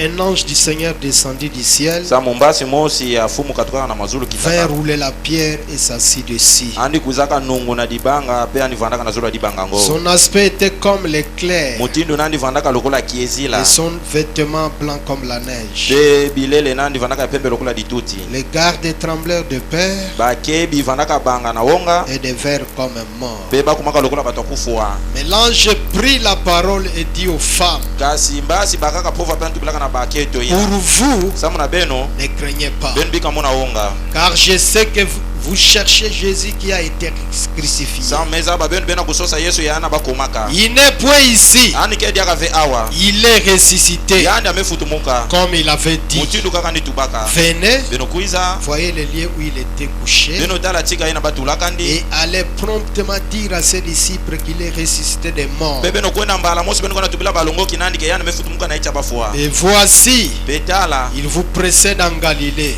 un ange du Seigneur descendit du ciel, vint rouler la pierre et s'assit dessus. Son aspect était comme l'éclair et son vêtement blanc comme la neige. Les gardes tremblèrent de peur et devinrent comme morts. Mais l'ange prit la parole et dit aux femmes: pour vous, ne craignez pas, car je sais que vous cherchez Jésus qui a été crucifié. Il n'est point ici, il est ressuscité comme il avait dit. Venez, voyez le lieu où il était couché, et allez promptement dire à ses disciples qu'il est ressuscité des morts. Et voici, il vous précède en Galilée.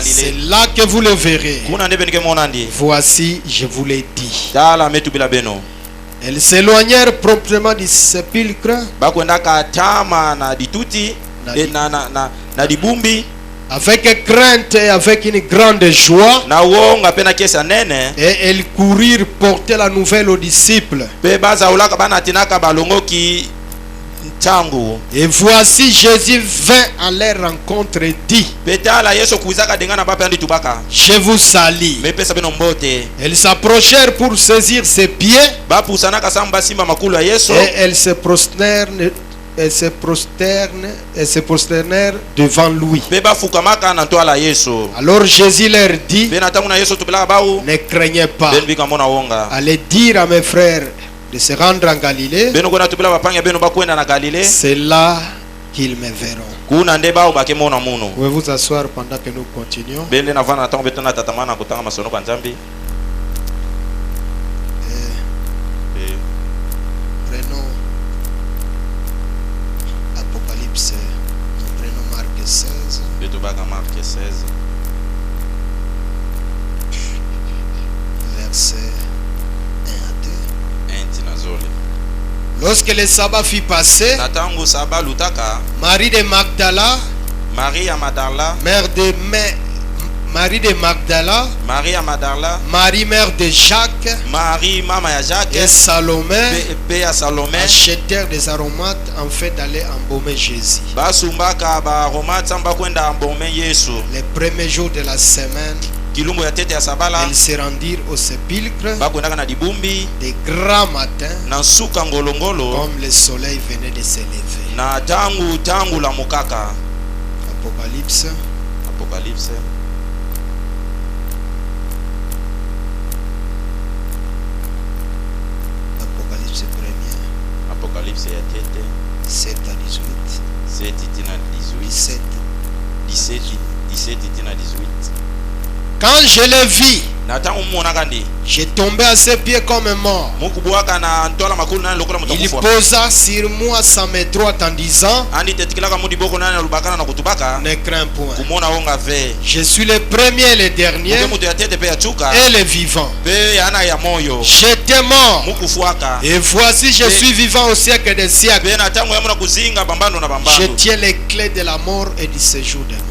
C'est là que vous le verrez. Voici, je vous l'ai dit. Elles s'éloignèrent promptement du sépulcre avec crainte et avec une grande joie, et elles courirent porter la nouvelle aux disciples. Et voici, Jésus vint à leur rencontre et dit: je vous salue. Elles s'approchèrent pour saisir ses pieds, et elles se prosternèrent devant lui. Alors Jésus leur dit: ne craignez pas, allez dire à mes frères de se rendre en Galilée, c'est là qu'ils me verront. Pouvez vous asseoir pendant que nous continuons? Prenons Apocalypse, nous prenons Marc 16. Verset 1 à 2. Lorsque le sabbat fut passé, Marie de Magdala, mère de Marie mère de Jacques, et Salomé achetèrent des aromates en fait d'aller embaumer Jésus. Les premiers jours de la semaine, ils se rendirent au sépulcre de grand matin, comme le soleil venait de se lever. Apocalypse. Apocalypse 7 à 18. 17 à 18. Quand je le vis, j'ai tombé à ses pieds comme mort. Il posa sur moi sa main droite en disant: ne crains point. Je suis le premier et le dernier et le vivant. J'étais mort, et voici je suis vivant au siècle des siècles. Je tiens les clés de la mort et du séjour de mort.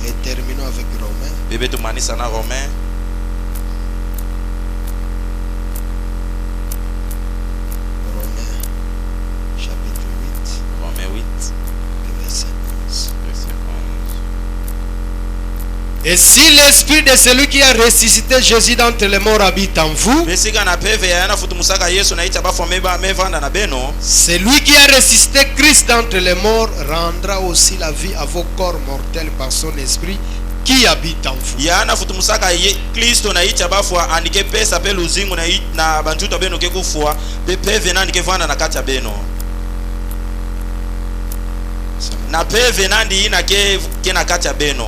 Et terminons avec Romains. Chapitre 8. Verset 11. Et si l'esprit de celui qui a ressuscité Jésus d'entre les morts habite en vous, celui qui a ressuscité Christ d'entre les morts rendra aussi la vie à vos corps mortels par son esprit qui habite en vous.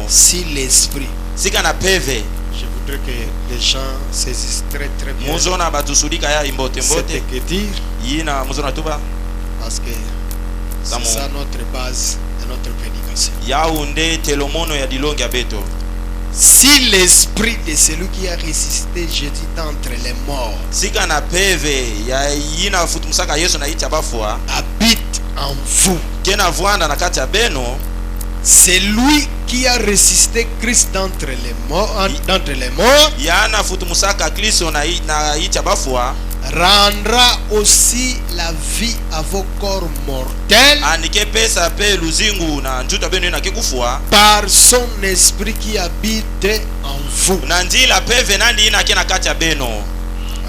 Si l'esprit, je voudrais que les gens saisissent très très bien cette écriture, parce que c'est ça notre base de notre prédication. Si l'esprit de celui qui a ressuscité Jésus d'entre les morts habite en vous. C'est lui qui a ressuscité Christ d'entre les morts, rendra aussi la vie à vos corps mortels par son esprit qui habite en vous.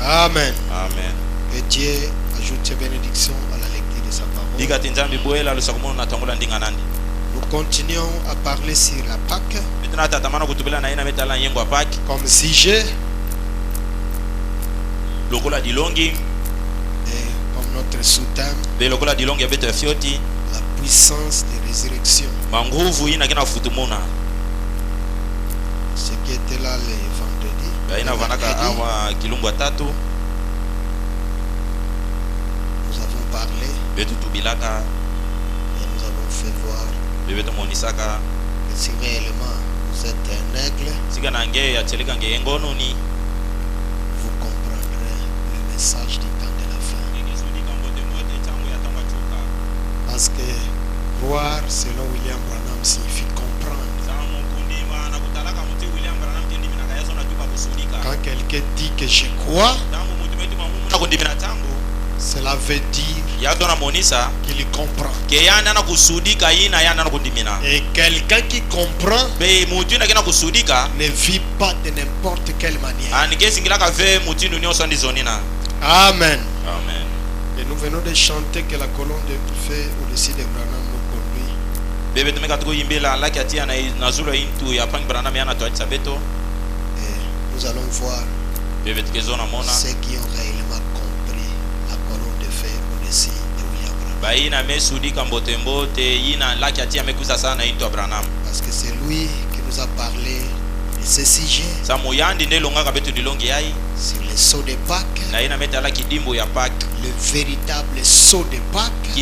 Amen. Amen. Et Dieu ajoute ses bénédictions à la lecture de sa parole. Nous continuons à parler sur la Pâque comme sujet et comme notre sous-thème, la puissance de résurrection. Ce qui était là les vendredis, nous avons parlé et nous avons fait voir que si réellement vous êtes un aigle, vous comprendrez le message du temps de la fin. Parce que voir selon William Branham signifie comprendre. Quand quelqu'un dit que je crois, cela veut dire qu'il comprend. Et quelqu'un qui comprend ne vit pas de n'importe quelle manière. Amen. Amen. Et nous venons de chanter que la colonne de feu au-dessus de Branham nous conduit. Et nous allons voir ceux qui ont réellement compris la colonne de feu au-dessus de William Branham. Parce que c'est lui qui nous a parlé de ce sujet sur le sceau de Pâques, le véritable sceau de Pâques.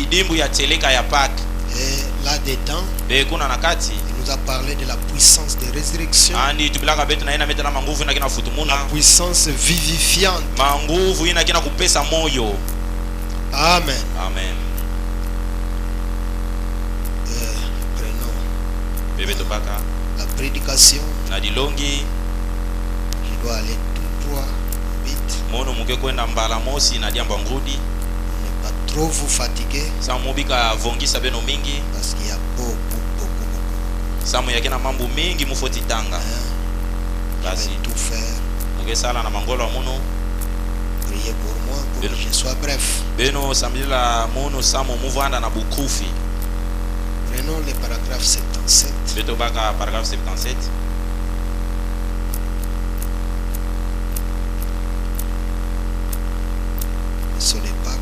Et là-dedans, il nous a parlé de la puissance de résurrection, la puissance vivifiante. Amen. Amen. Prenons la prédication. Je dois aller tout droit, vite. Ne pas trop vous fatiguer. Parce qu'il y a beaucoup. Je vais tout faire. Priez pour moi pour que je sois bref. Prenons le paragraphe 77. Sur les Pâques,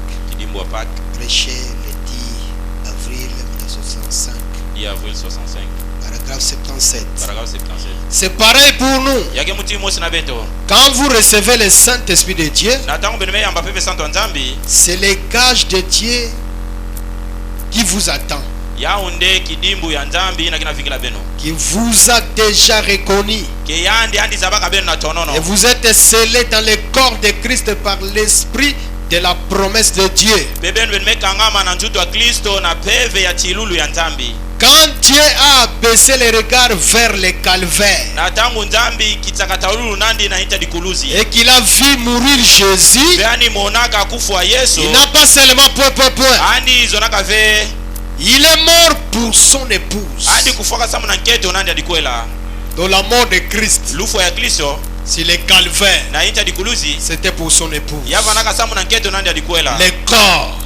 prêché le 10 avril 1965. Paragraphe 77. C'est pareil pour nous. Quand vous recevez le Saint-Esprit de Dieu, c'est le gage de Dieu qui vous attend, qui vous a déjà reconnu, et vous êtes scellés dans le corps de Christ par l'Esprit de la promesse de Dieu. Quand Dieu a baissé les regards vers le calvaire et qu'il a vu mourir Jésus, il n'a pas seulement point. Il est mort pour son épouse. Dans la mort de Christ, c'est le calvaire, c'était pour son épouse. Le corps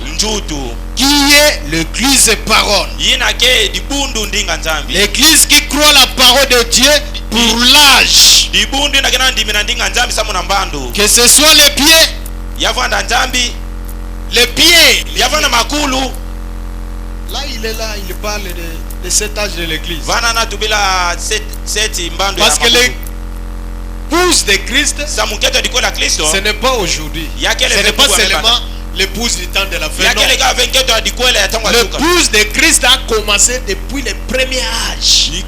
qui est l'église parole, l'église qui croit la parole de Dieu pour l'âge, que ce soit les pieds, là il est là, il parle de cet âge de l'église, parce que l'épouse de Christ, ce n'est pas aujourd'hui, ce n'est pas seulement l'épouse du temps de la fin. L'épouse de Christ a commencé depuis le premier âge. Et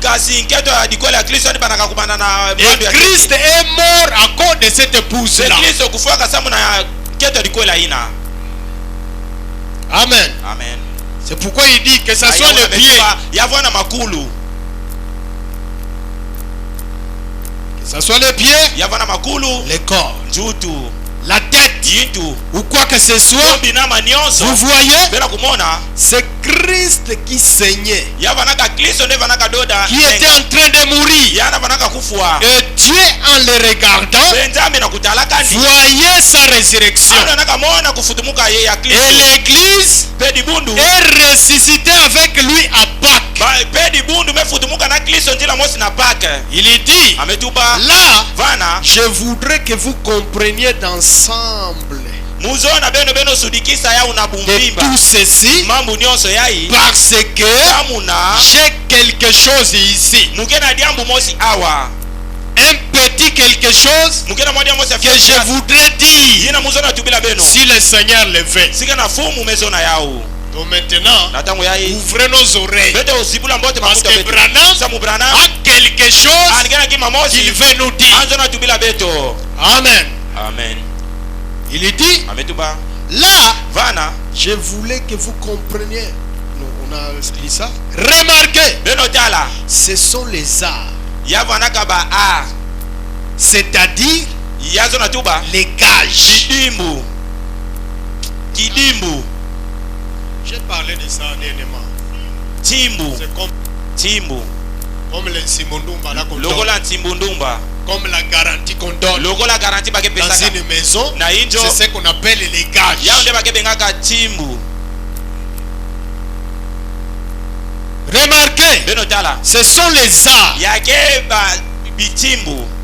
Christ est mort à cause de cette épouse-là. Amen. Amen. Amen. C'est pourquoi il dit que ce soit les pieds. Que ce soit les pieds, les corps, la tête, ou quoi que ce soit. Vous voyez, c'est Christ qui saignait, qui était en train de mourir. Et Dieu, en le regardant, voyait sa résurrection. Et l'église est ressuscitée avec lui à Pâques. Il dit, là, je voudrais que vous compreniez d'ensemble de tout ceci, parce que j'ai quelque chose ici, un petit quelque chose que je voudrais dire si le Seigneur le veut. Donc maintenant, ouvrez nos oreilles, parce que Branham a quelque chose qu'il veut nous dire. Amen. Amen. Il dit, là, je voulais que vous compreniez. Non, on a dit ça. Remarquez, ce sont les arts. C'est-à-dire les gages. J'ai parlé de ça dernièrement. C'est comme le Simondumba là qu'on donne. Comme la garantie qu'on donne dans une maison, c'est ce qu'on appelle les gages. Remarquez, ce sont les arts,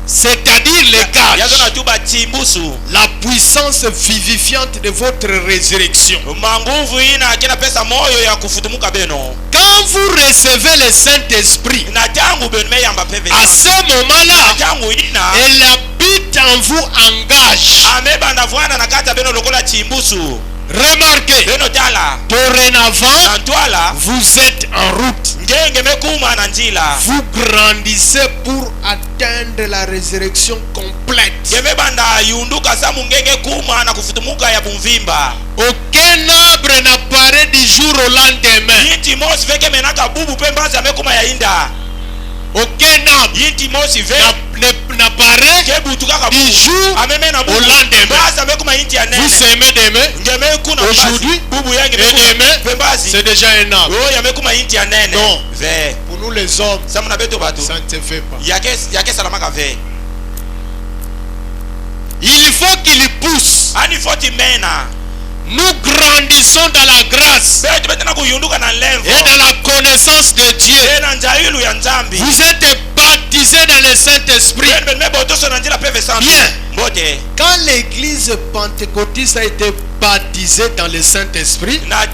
c'est-à-dire les gages, la puissance vivifiante de votre résurrection. Quand vous recevez le Saint-Esprit, à ce moment-là, elle habite en vous en gage. Remarquez, dorénavant, vous êtes en route. Vous grandissez pour atteindre la résurrection complète. Aucun arbre n'apparaît du jour au lendemain. Aucun arbre n'apparaît du jour au lendemain. Vous semez demain, aujourd'hui, et demain, c'est déjà un arbre. Non, pour nous les hommes, ça ne se fait pas. Il faut qu'il pousse. Nous grandissons dans la grâce et dans la connaissance de Dieu. Vous êtes baptisés dans le Saint-Esprit. Bien. Quand l'église pentecôtiste a été baptisée dans le Saint-Esprit, pas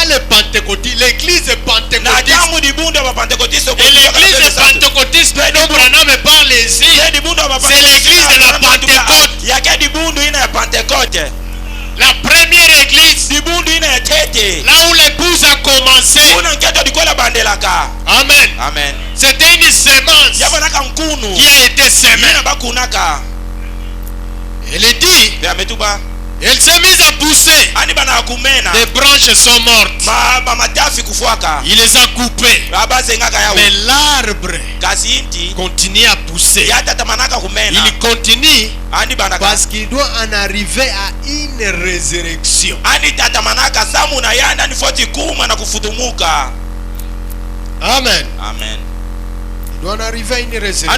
le pentecôtiste, l'église pentecôtiste, et l'église pentecôtiste dont Branham me parle ici, c'est l'église de la Pentecôte. La première église, là où l'épouse a commencé. Amen. Amen. C'était une semence qui a été semée. Elle dit, elle s'est mise à pousser. Les branches sont mortes. Il les a coupées. Mais l'arbre continue à pousser. Il continue parce qu'il doit en arriver à une résurrection. Amen. Amen. Il doit en arriver à une résurrection.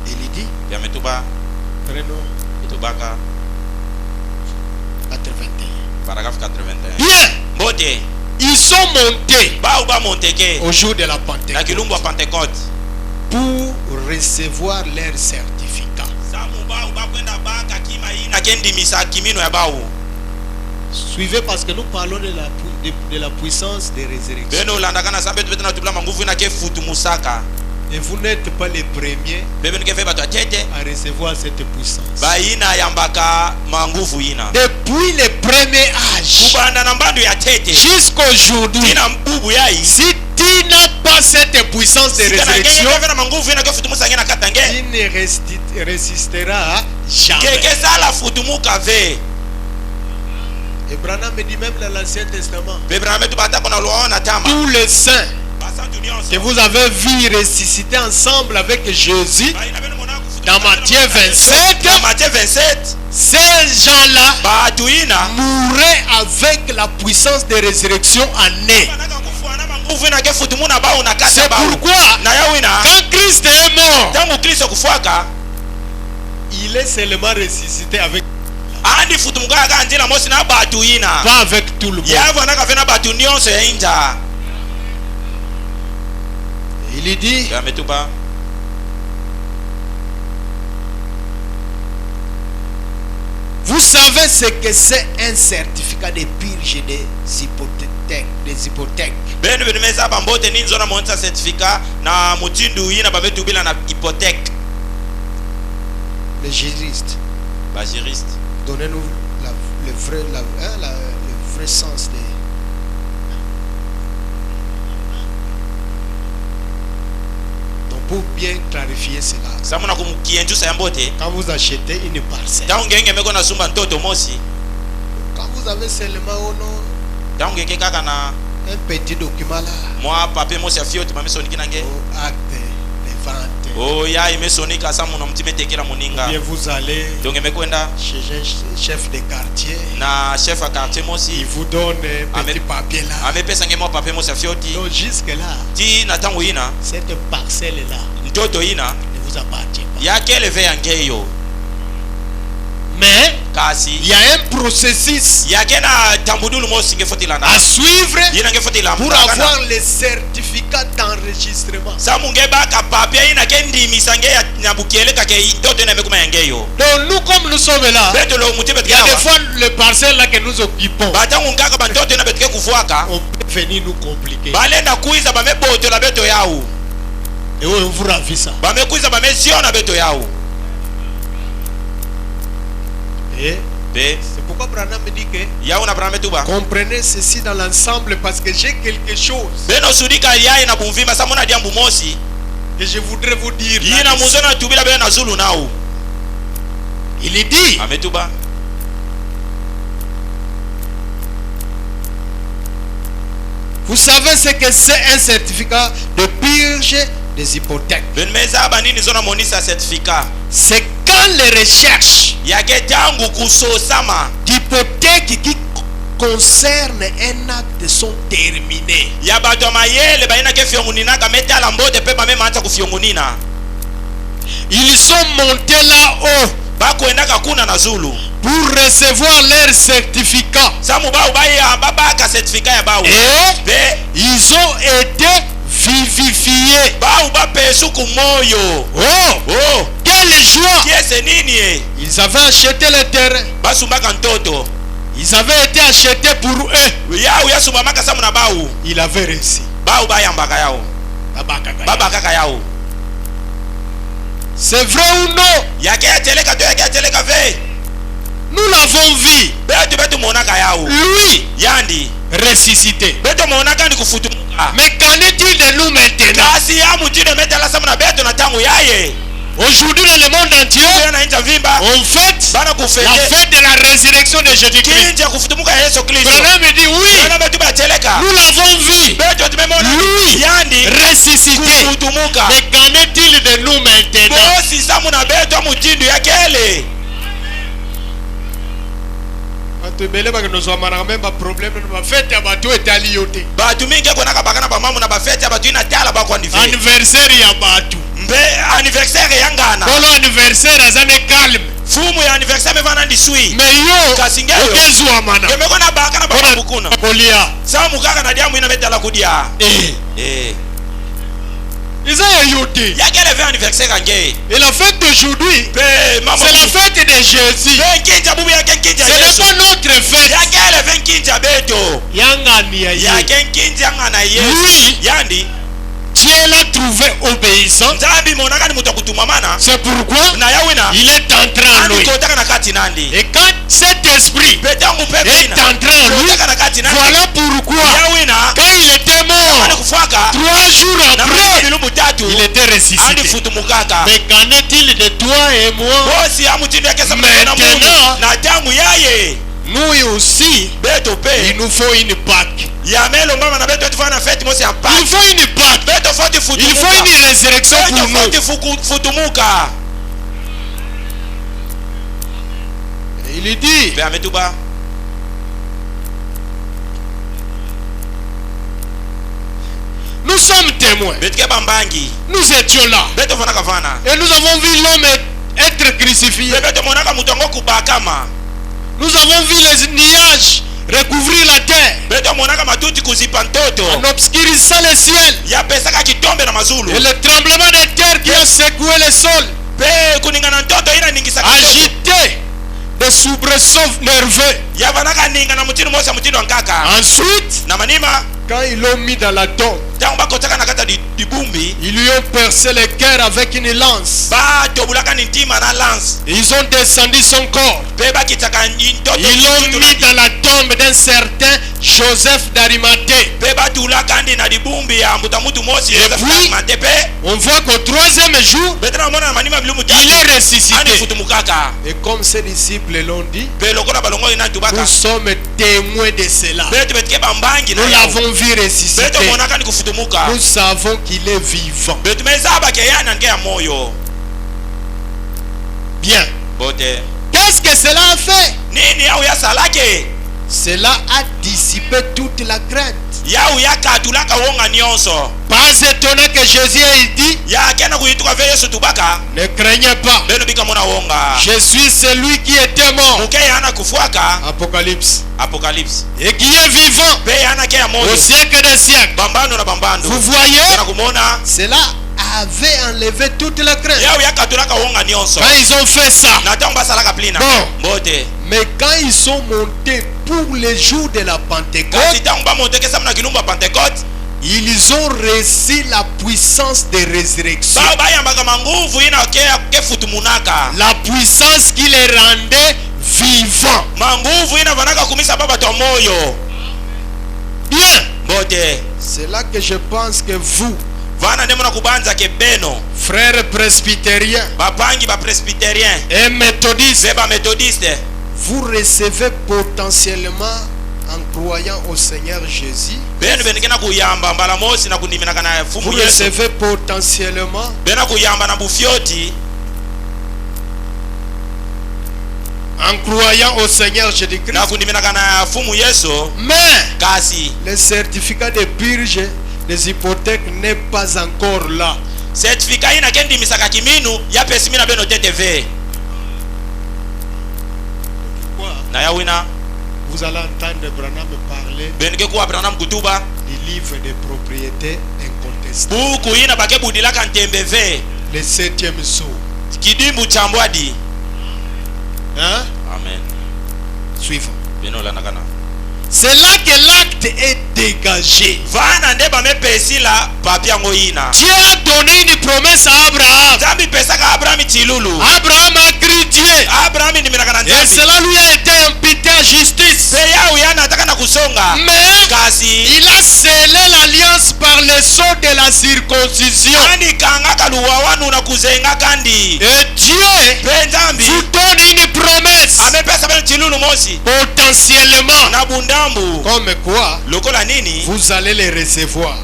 Il dit, Paragraphe 81. Bien. Ils sont montés au jour de la Pentecôte pour recevoir leur certificat. Suivez parce que nous parlons de la puissance des résurrections. Et vous n'êtes pas les premiers à recevoir cette puissance. Depuis le premier âge jusqu'aujourd'hui, si tu n'as pas cette puissance de résurrection, tu ne résisteras jamais. Et Branham me dit même dans l'Ancien Testament, tous les saints que vous avez vu ressusciter ensemble avec Jésus dans Matthieu 27, ces gens-là mouraient avec la puissance de résurrection en eux. C'est pourquoi quand Christ est mort, il est seulement ressuscité avec pas avec tout le monde. Il dit, vous savez ce que c'est un certificat de purge des hypothèques. Les juristes. Donnez-nous le vrai sens de... Donc pour bien clarifier cela, quand vous achetez une parcelle, quand vous avez seulement un petit document là, acte de vente, bien vous allez chez un chef de quartier, il vous donne un petit papier là. Donc jusque là, cette parcelle là ne vous appartient pas. Mais il y a un processus à suivre pour avoir le certificat d'enregistrement. Donc nous, comme nous sommes là, il y a des fois les parcelles là que nous occupons, on peut venir nous compliquer. Et on vous ravit ça. C'est pourquoi Branham me dit que comprenez ceci dans l'ensemble, parce que j'ai quelque chose que je voudrais vous dire. Il est dit, vous savez ce que c'est un certificat de purge des hypothèques. C'est quand les recherches d'hypothèques qui concernent un acte sont terminées. Ils sont montés là-haut pour recevoir leur certificat. Et ils ont été vivifiés. Oh, quelle joie! Ils avaient acheté le terrain. Ils avaient été achetés pour eux. Ils avaient réussi. C'est vrai ou non? Nous l'avons vu. Lui, ressuscité. Mais qu'en est-il de nous maintenant? Aujourd'hui dans le monde entier, on fête la fête de la résurrection de Jésus-Christ. Branham me dit oui, nous l'avons vu, lui ressuscité. Mais qu'en est-il de nous maintenant? Anniversaire ya batu. Anniversaire yangana. Bolo anniversaire azane calme. Fumu ya anniversaire mevana ndisui. Mais yo okezu amana. Kemekona baka na baba bukuna. Kolia. Sa mukaka na diamu ina metala kudia. Ils ont yoté. Ya quel anniversaire angé. Et la fête d'aujourd'hui, c'est la fête de Jésus. Ce n'est pas notre fête. Ya quel beto. Yangani ya ya kenkindi yangana Yesu. Lui, Yandi. Dieu l'a trouvé obéissant. C'est pourquoi il est entré en lui. Et quand cet esprit est entré en lui, voilà pourquoi quand il était mort, 3 jours après, il était ressuscité. Mais qu'en est-il de toi et moi? Maintenant, nous aussi, il nous faut une Pâque. Il faut une Pâque. Il faut une résurrection pour nous. Et il dit, nous sommes témoins. Nous étions là. Et nous avons vu l'homme être crucifié. Nous avons vu les nuages recouvrir la terre en obscurcissant le ciel. Et le tremblement de terre qui a secoué le sol, agité des soubresauts nerveux. Ensuite, quand ils l'ont mis dans la tombe, ils lui ont percé le cœur avec une lance. Ils ont descendu son corps. Ils l'ont mis dans la tombe d'un certain Joseph d'Arimathée. Et puis, on voit qu'au 3e jour, il est ressuscité. Et comme ses disciples l'ont dit, nous sommes témoins de cela. Nous l'avons vu ressusciter. Nous savons qu'il est vivant. Bien. Qu'est-ce que cela a fait? Cela a dissipé toute la crainte. Pas étonnant que Jésus ait dit, ne craignez pas, je suis celui qui était mort. Apocalypse. Et qui est vivant au siècle des siècles. Vous voyez, cela avait enlevé toute la crainte. Quand ils ont fait ça, bon, mais quand ils sont montés pour les jours de la Pentecôte, ils ont reçu la puissance de résurrection. La puissance qui les rendait vivants. Bien. C'est là que je pense que vous, frères presbytériens et méthodistes, vous recevez potentiellement en croyant au Seigneur Jésus. Vous recevez potentiellement en croyant au Seigneur Jésus-Christ. Mais le certificat de purge des hypothèques n'est pas encore là. Vous allez entendre Branham parler du livre des propriétés incontestables. Le 7e jour. Hein? Amen. Suivons. C'est là que l'acte est dégagé. Dieu a donné une promesse à Abraham. Abraham a cru Dieu. Et cela lui a été imputé à justice. Mais il a scellé l'alliance par le sceau de la circoncision. Et Dieu vous donne une promesse. Potentiellement. Comme quoi vous allez les recevoir.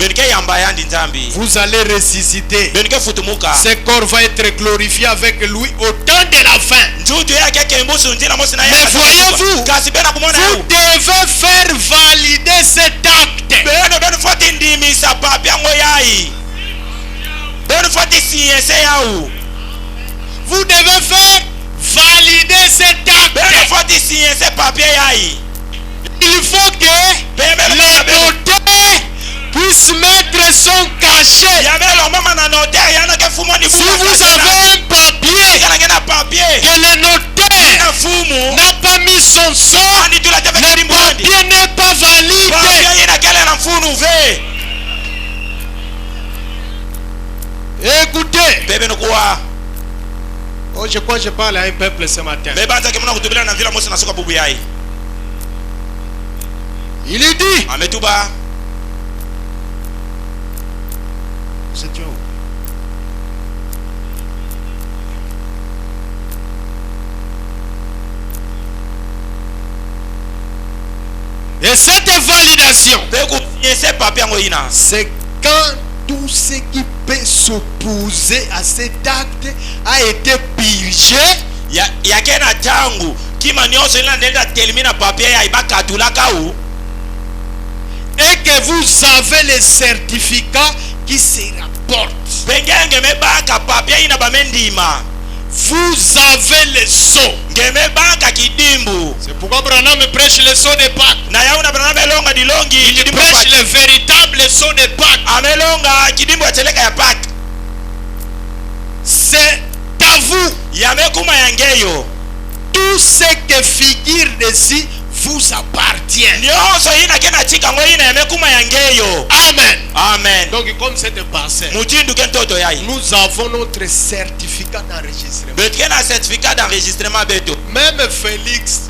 Vous allez ressusciter. Ce corps va être glorifié avec lui au temps de la fin. Mais voyez-vous, vous devez faire valider cet acte. Vous devez faire valider cet acte. Il faut que les notaires puissent mettre son cachet. Si vous avez un papier que le notaire n'a pas mis son sang, le papier n'est pas valide. Oh, je crois que je parle à un peuple ce matin. Il est dit. C'est Dieu. Et cette validation, c'est quand tout ce qui peut s'opposer à cet acte a été purgé. Et que vous avez les certificats qui se rapportent. Vous avez les sceaux. C'est pourquoi Branham prêche les sceaux de Pâques. Il prêche les véritables sceaux de Pâques. C'est à vous. Tout ce que figure dessus vous appartient. Amen. Amen. Donc comme cette parcelle, nous avons notre certificat d'enregistrement. Même Félix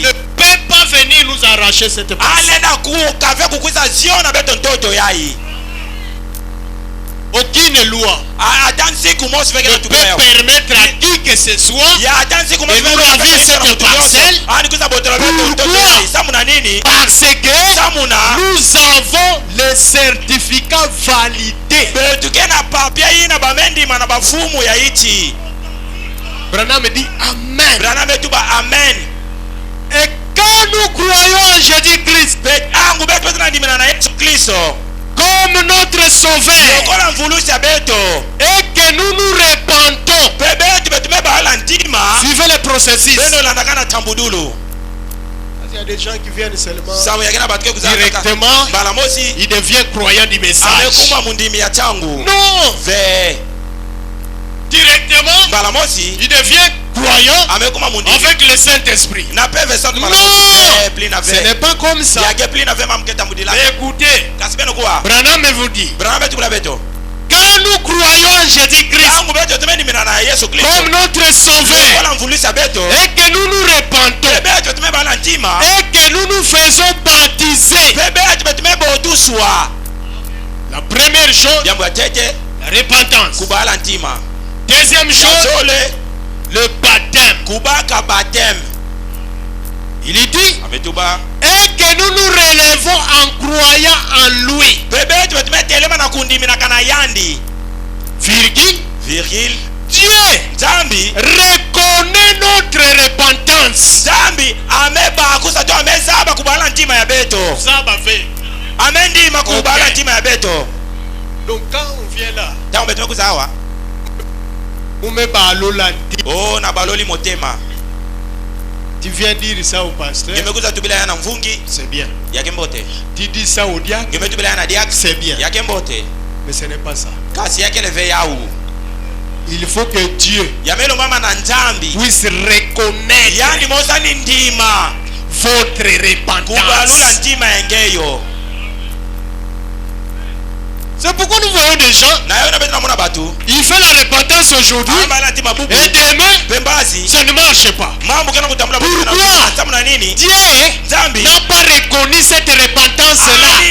ne peut pas venir nous arracher cette parcelle. Aucune loi ne peut permettre à qui que ce soit de nous ravir cette parcelle. Pourquoi? Parce que nous avons les certificats validés. Branham dit Amen. Et quand nous croyons en Jésus-Christ comme notre sauveur et que nous nous repentons, suivez le processus. Il y a des gens qui viennent seulement directement, ils deviennent croyants du message. Non, directement, ils deviennent croyants avec le Saint-Esprit. Non, ce n'est pas comme ça. Écoutez, Branham vous dit, quand nous croyons en Jésus-Christ comme notre sauveur et que nous nous repentons et que nous nous faisons baptiser, la première chose, la repentance. Deuxième chose, le baptême. Il est dit, et que nous nous relevons en croyant en lui. Virgule. Dieu reconnaît notre repentance. Donc quand on vient là, tu viens dire ça au pasteur, c'est bien. Tu dis ça au diacre, c'est bien. Mais ce n'est pas ça. Il faut que Dieu puisse reconnaître votre repentance. C'est pourquoi nous voyons des gens, il fait la repentance aujourd'hui et demain ça ne marche pas. Pourquoi? Dieu n'a pas reconnu cette repentance là.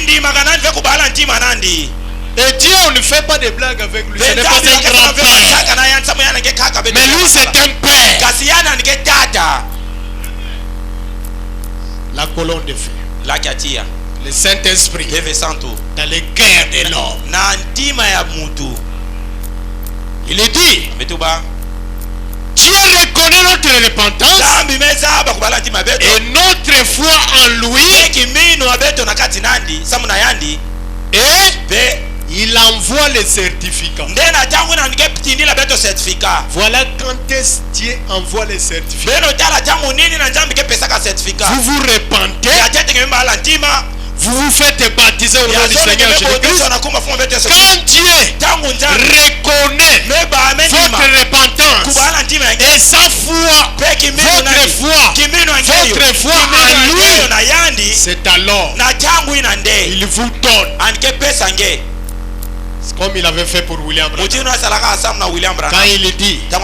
Et Dieu, on ne fait pas de blagues avec lui. Ce n'est pas un grand père, mais lui c'est un père. La colonne de feu, le Saint-Esprit dans le cœur de l'homme. Il est dit, Dieu reconnaît notre repentance et notre foi en lui, et il envoie les certificats. Voilà quand est-ce Dieu envoie les certificats. Vous vous repentez, vous vous faites baptiser au nom du Seigneur Jésus-Christ. Quand Dieu reconnaît votre repentance et sa foi, votre foi en lui, c'est alors il vous donne Comme il avait fait pour William Branham. Quand il dit la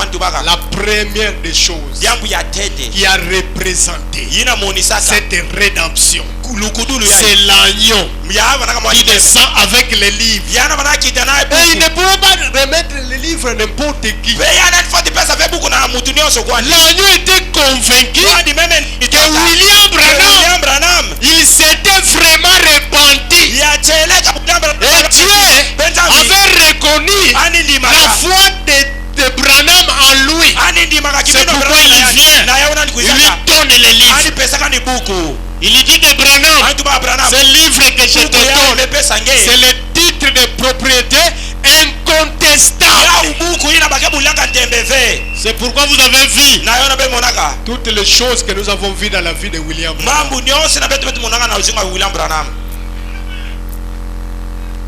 première des choses qui a représenté cette rédemption, c'est l'agneau qui descend avec les livres. Et il ne pouvait pas remettre les livres à n'importe qui. L'agneau était convaincu que William Branham, il s'était vraiment repenti. Et Dieu avait reconnu la foi de Branham en lui. C'est pourquoi il vient. Il lui donne les livres. Il lui dit que Branham, ce livre que je te donne, c'est le titre de propriété incontestable. C'est pourquoi vous avez vu toutes les choses que nous avons vues dans la vie de William Branham.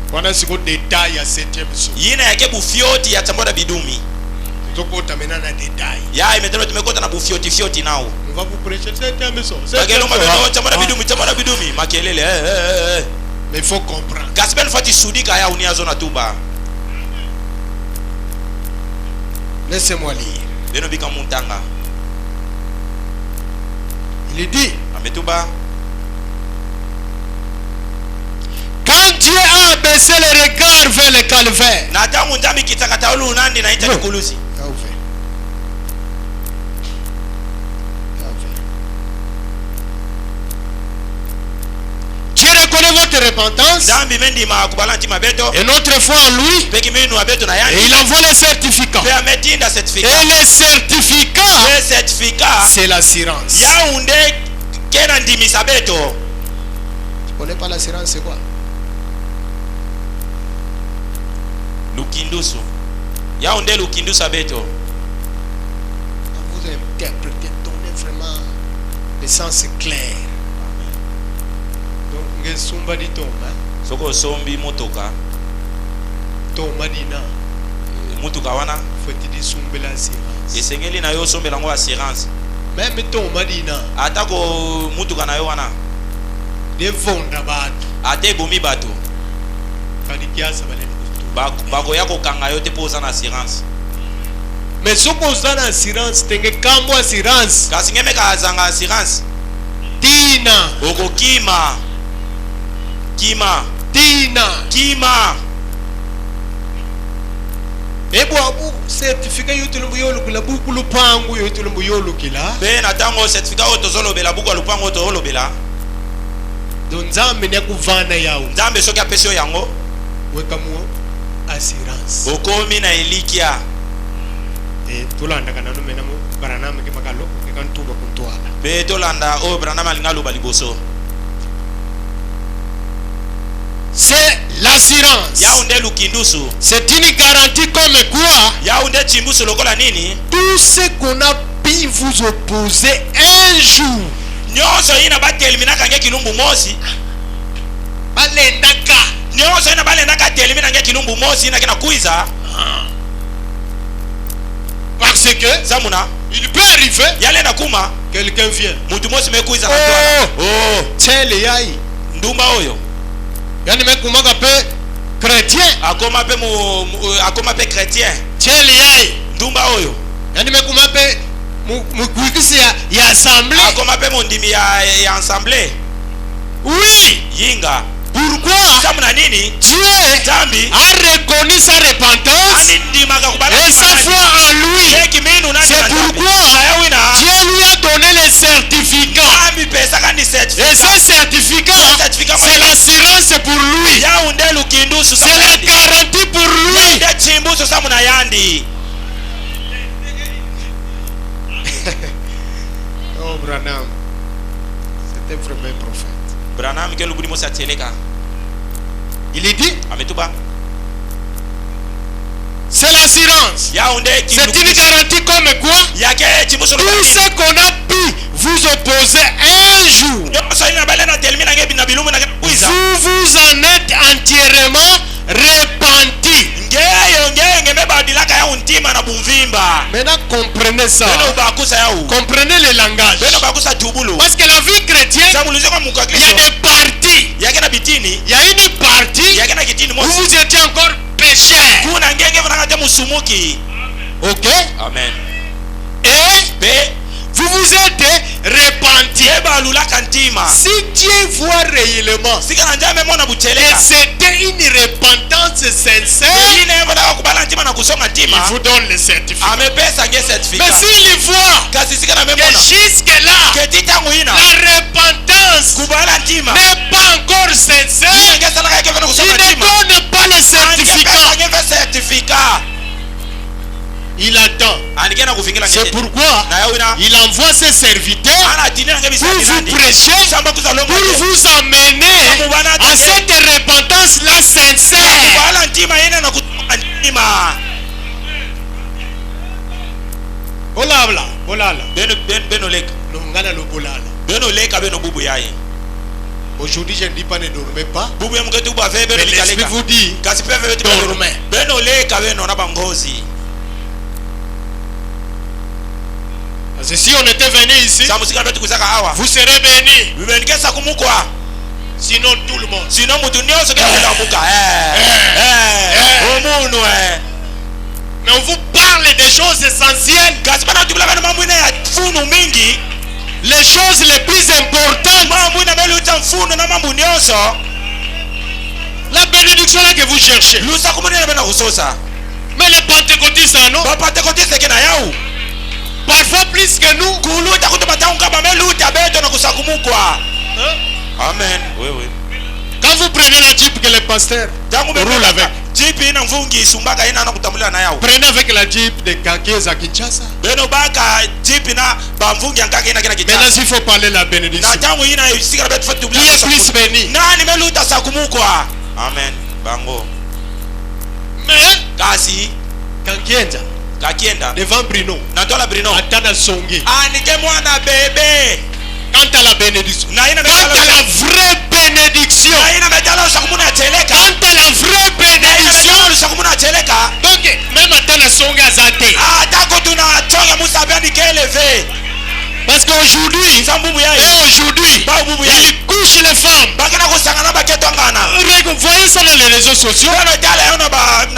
Voilà ce qu'on détaille à 7e jour. On va vous prêcher 7e jour. Mais il faut comprendre. Laissez-moi lire. Il dit, quand Dieu a abaissé le regard vers le calvaire, Dieu reconnaît votre repentance et notre foi en lui, et il envoie les certificats. Et les certificats, c'est l'assurance. Tu connais pas l'assurance, c'est quoi? Lukindusu. Yaoundé Lukindusu abeto. Vous interprétez, donnez vraiment le sens clair. Donc, ngesumba di tomba. Soko sombi motoka. Tomba dina. Motoka wana. Faut-il dire sombe l'assurance. Esengeli na yo sombe lango assurance. Même tomba dina. Atako motoka na yo wana. Devonda bato. Ate bomi bato. Kadikiasa bale. Bako yako kanga yo te poza na assurance. Mais si on a une assurance, tu as une assurance. Kasi ngeme ka azanga assurance. Tina. Oko kima. Kima. Ebo abu certificat yotulumbu yolo kula buku lupangu yotulumbu yolo kila. Be na tango certificat otozolo bela buku lupangu otozolo bela. Donc nzambe ne kuvana yawo. Nzambe soki apesi yango. Wekamu assurance. Okomi na elikia. Tolanda kana no mena mo Branham ke makalo ke kan tuba kuntwala. Be tolanda o Branham alingalo baliboso. C'est l'assurance. Yaoundé lukindusu. C'est une garantie comme quoi? Yaoundé chimbusu lokola nini? Tout ce qu'on a pu vous opposer un jour. Nyonso ina batelimina kange kilumbu mosi. Balendaka. Nyonso ina balendaka telimina kange kilumbu mosi ina kina kuiza. Parce que Zamuna, il peut arriver. Yale na kuma. Quelqu'un vient. Mutu mosi mekuiza na oh. Tele yai. Ndumba oyo. Yani mekuma pe chrétien. Akoma pe chrétien. Tele yai. Ndumba oyo. Yani mekuma pe mukuikisi ya assemblée. Akoma pe mondimi ya assemblée. Oui. Yinga. Pourquoi Dieu a reconnu sa repentance et sa foi en lui? C'est pourquoi Dieu lui a donné les certificats. Et ces certificats, c'est l'assurance pour lui. C'est la garantie pour lui. Oh Branham, c'était vraiment un prophète. Branham il est dit, c'est l'assurance. C'est une garantie comme quoi? Tout ce qu'on a pu vous opposer un jour, vous vous en êtes entièrement repenti. Maintenant comprenez ça. Comprenez le langage. Parce que la vie chrétienne, il y a des parties. Il y a une partie où vous étiez encore pécheur. Ok? Amen. Et vous vous êtes repenti. Si Dieu voit réellement et c'était une repentance sincère, il vous donne le certificat. Mais s'il voit que jusque-là, la repentance n'est pas encore sincère, il ne donne pas le certificat. Il attend. C'est pourquoi il envoie ses serviteurs pour vous prêcher, pour vous emmener à cette repentance-là sincère. Aujourd'hui, je ne dis pas ne dormez pas. Mais l'esprit vous dit dormez. Parce que si on était venu ici, vous serez bénis. Sinon tout le monde. Mais on vous parle des choses essentielles. Les choses les plus importantes. La bénédiction là que vous cherchez. Mais les pentecôtistes, non? Parfois plus que nous. Amen. Oui, oui. Quand vous prenez la Jeep que le pasteur roule avec, prenez avec la Jeep de Kakeza Kinshasa. Maintenant il faut parler de la bénédiction. Qui est plus béni? Amen. Bango. Mais Kasi Kakienda devant Bruno. Atana Songi. Quant à la bénédiction, quant à la vraie bénédiction, donc même Atana Songi a zaté. Parce qu'aujourd'hui, il couche les femmes. Vous voyez ça dans les réseaux sociaux.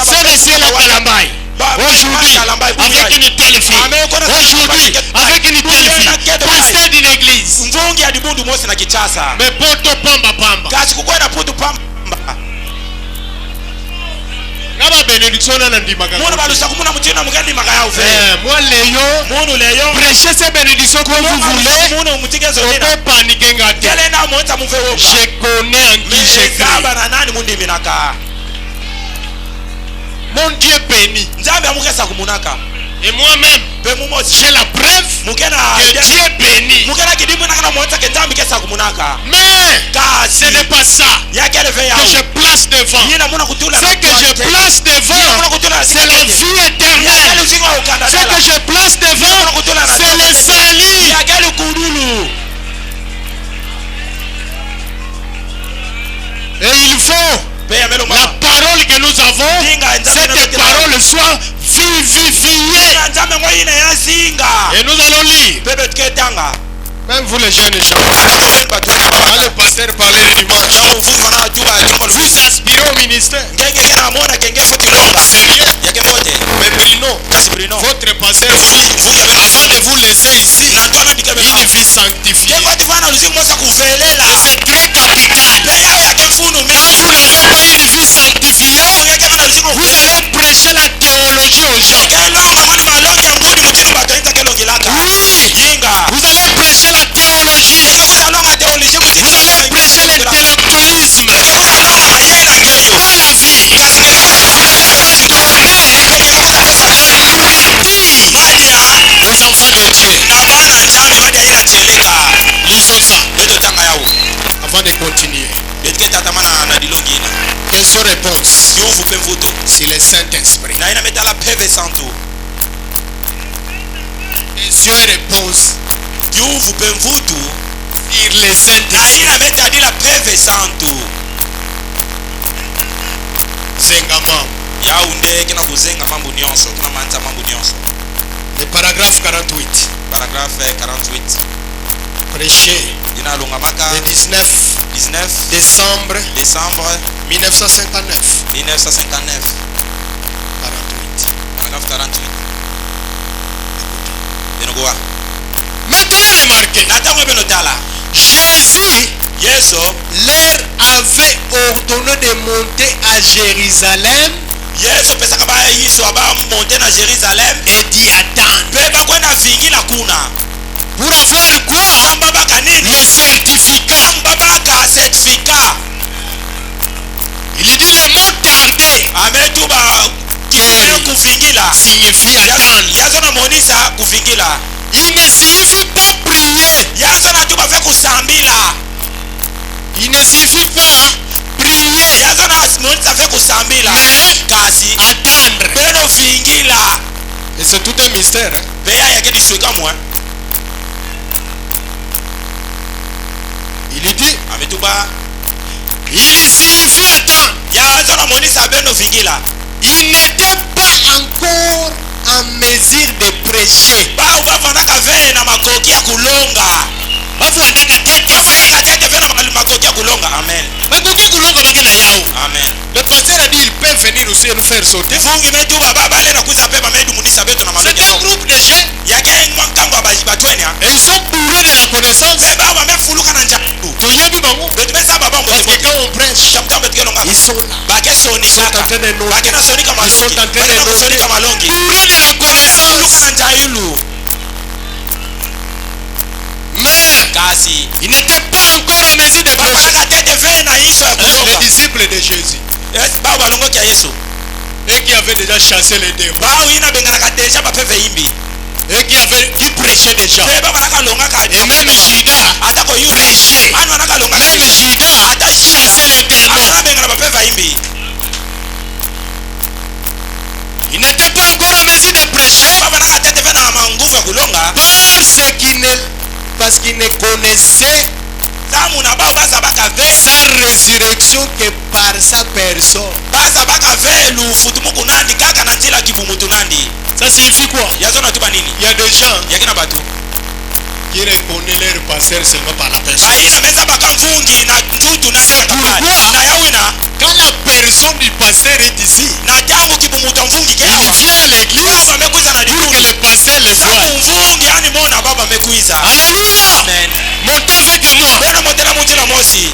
C'est le ciel à Kalambaye. Aujourd'hui, avec une telle fille. Aujourd'hui, avec une telle fille. Pasteur d'une église. Mais poto pamba pamba. Naba bénédiction na ndimaka. Moi Léo, prêchez ces bénédictions comme vous voulez. On peut paniquer ngate. Je connais en qui j'ai cru. Mon Dieu béni. Et moi-même, j'ai la preuve que Dieu bénit. Mais ce n'est pas ça que je place devant. Ce que je place devant, c'est la vie éternelle. Ce que je place devant, c'est le salut. Et il faut la parole que nous avons, cette parole soit vivifiée. Et nous allons lire. Même vous les jeunes gens, quand le pasteur parlait du dimanche, vous aspirez au ministère. Mais Bruno, votre pasteur vous dit, avant de vous laisser ici, une vie sanctifiée. C'est très capital. Quand vous laissez une vie sanctifiée, vous allez prêcher la théologie aux gens. Oui, vous allez prêcher la théologie. Vous allez prêcher l'intellectualisme. Pas la vie. Les enfants de Dieu. Les enfants. Avant de continuer. Question réponse. C'est le Saint-Esprit. Question réponse. Sur le Saint-Esprit. Zengama. Le paragraphe 48. Prêché le 19 décembre 1959. 1959. 48. Maintenant remarquez, Jésus leur avait ordonné de monter à Jérusalem et d'y attendre. Pour avoir quoi? Le certificat. Il dit le mot tarder signifie attendre. Il ne signifie pas prier. Il ne signifie pas prier. Mais attendre. Et c'est tout un mystère. Il dit il signifie attendre. Il n'était pas encore en mesure de prêcher. Amen. Le pasteur a dit il peut venir aussi nous faire sauter. C'est un groupe de jeunes. Et ils sont bourrés de la connaissance. Parce que quand on prêche, ils sont là. Ils sont en train de nous. Bourrés de la connaissance. Mais il n'était pas encore en mesure de prêcher. Les disciples de Jésus. Et qui avaient déjà chassé les démons. Et qui prêchait déjà. Et même Judas prêchait. Même Judas chassait les démons. Il n'était pas encore en mesure de prêcher. Parce qu'il ne connaissait sa résurrection que par sa personne. Ça signifie quoi? Il y a des gens qui reconnaissent leur pasteur seulement par la personne. C'est pourquoi quand la personne du pasteur est ici, il vient à l'église pour que le pasteur le voie. Alléluia. Montez avec moi.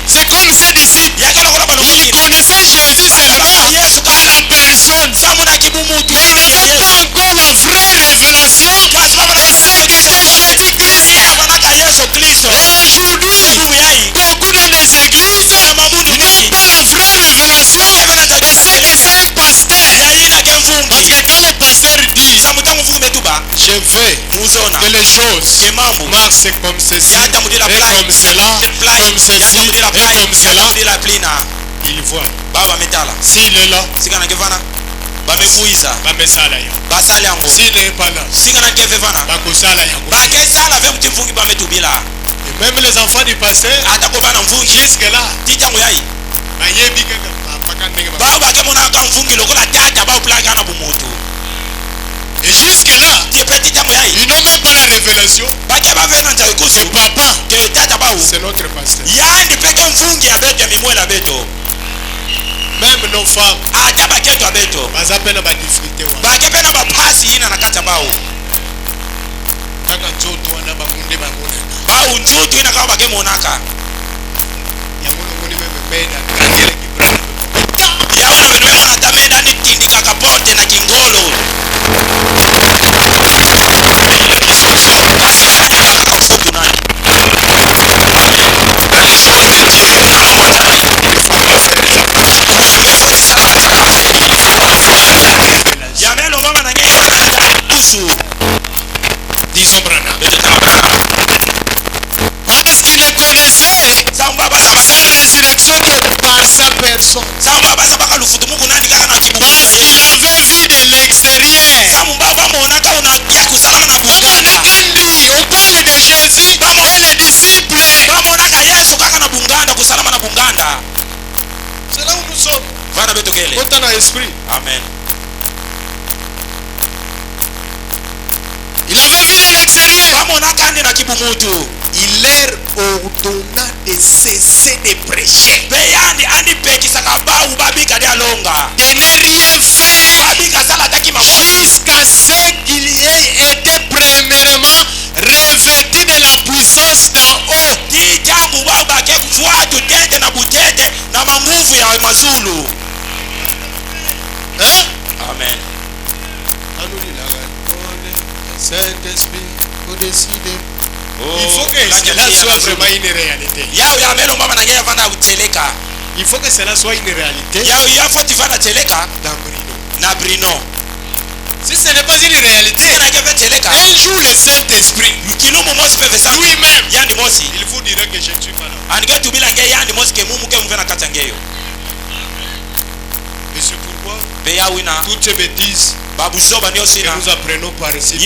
C'est comme ces disciples. Ils connaissaient Jésus seulement par la personne. Mais ils n'avaient pas encore la vraie révélation de ce qu'était Jésus-Christ. Et aujourd'hui, beaucoup dans les églises n'ont pas la vraie révélation de ce que c'est un pasteur. Parce que quand le pasteur dit je veux que les choses marchent comme ceci, et comme cela, comme ceci, et comme cela, il voit. S'il est là, s'il n'est pas là, et même les enfants du pasteur, jusque là, et jusque là, ils n'ont même pas la révélation que papa, c'est notre pasteur. Même nos femmes, elles appellent ma difficulté. Disons Branham. Parce qu'il ne connaissait sa résurrection que par sa personne. Parce qu'il avait vu de l'extérieur. On parle de Jésus et les disciples. C'est là où nous sommes. Autant dans l'esprit. Amen. Il avait vu de l'extérieur. Il leur ordonna de cesser de prêcher. De ne rien faire jusqu'à Saint-Esprit, au-dessus de... Il faut que cela soit vraiment une réalité. Il faut que cela soit une réalité. Dans Brino. Si ce n'est pas une réalité, un jour le Saint-Esprit lui-même, il vous dira que je ne suis pas là. Et c'est pourquoi toutes ces bêtises que nous apprenons par ici,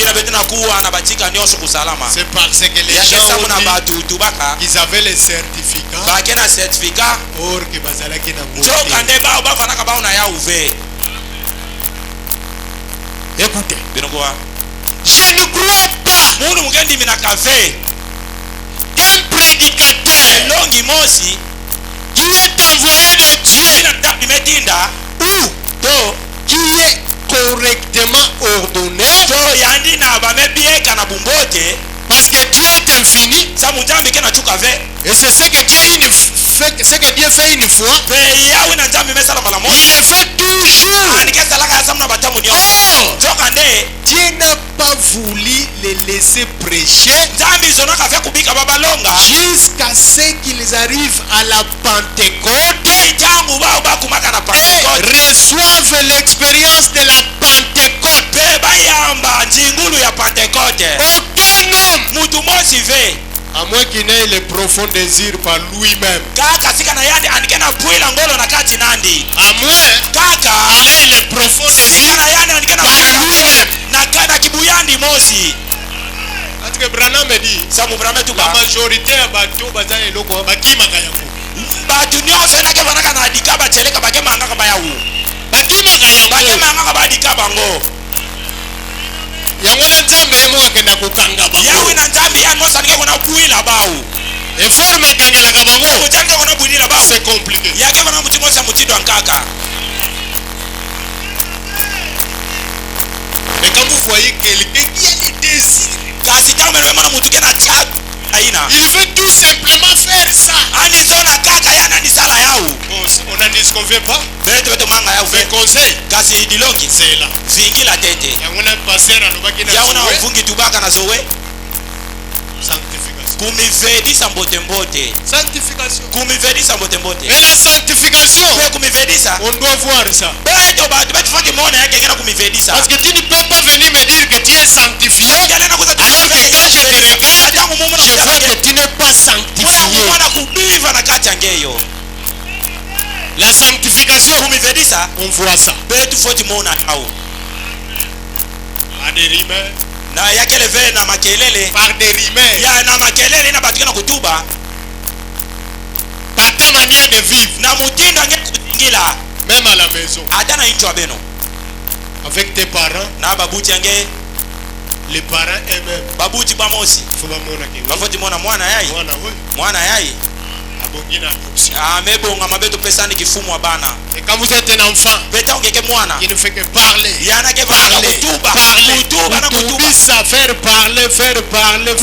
c'est parce que les gens ont dit qu'ils avaient les certificats or que bazalaki na écoutez, je ne crois pas qu'un prédicateur qui est envoyé de Dieu ou qui est correctement ordonné parce que Dieu est infini et c'est ce que Dieu fait une fois, il le fait toujours. Dieu n'a pas voulu les laisser prêcher jusqu'à ce qu'ils arrivent à la Pentecôte et reçoivent l'expérience de la Pentecôte. Aucun homme, à moins qu'il n'ait le profond désir par lui-même, à moins qu'il ait le profond désir par lui-même. Parce que Branham me dit, la majorité à Batou Bazan et Loko Bakimaka Yango. Yangona nzambe yemo akenda kukanga bango. Effort makengela bango. C'est compliqué. Mais quand vous voyez quelqu'un qui a des désirs, il veut tout simplement faire ça. On n'en disconvient pas. Mais conseil, c'est là. On a un pasteur à sanctification. Mais la sanctification, on doit voir ça. Parce que tu ne peux pas venir me dire que tu es sanctifié alors que quand je te regarde, je vois que tu n'es pas sanctifié. La sanctification, on voit ça. Par des rumeurs, par des rumeurs, par ta manière de vivre, même à la maison, avec tes parents, les parents eux-mêmes. Et quand vous êtes un enfant, il ne fait que parler. Faire parler.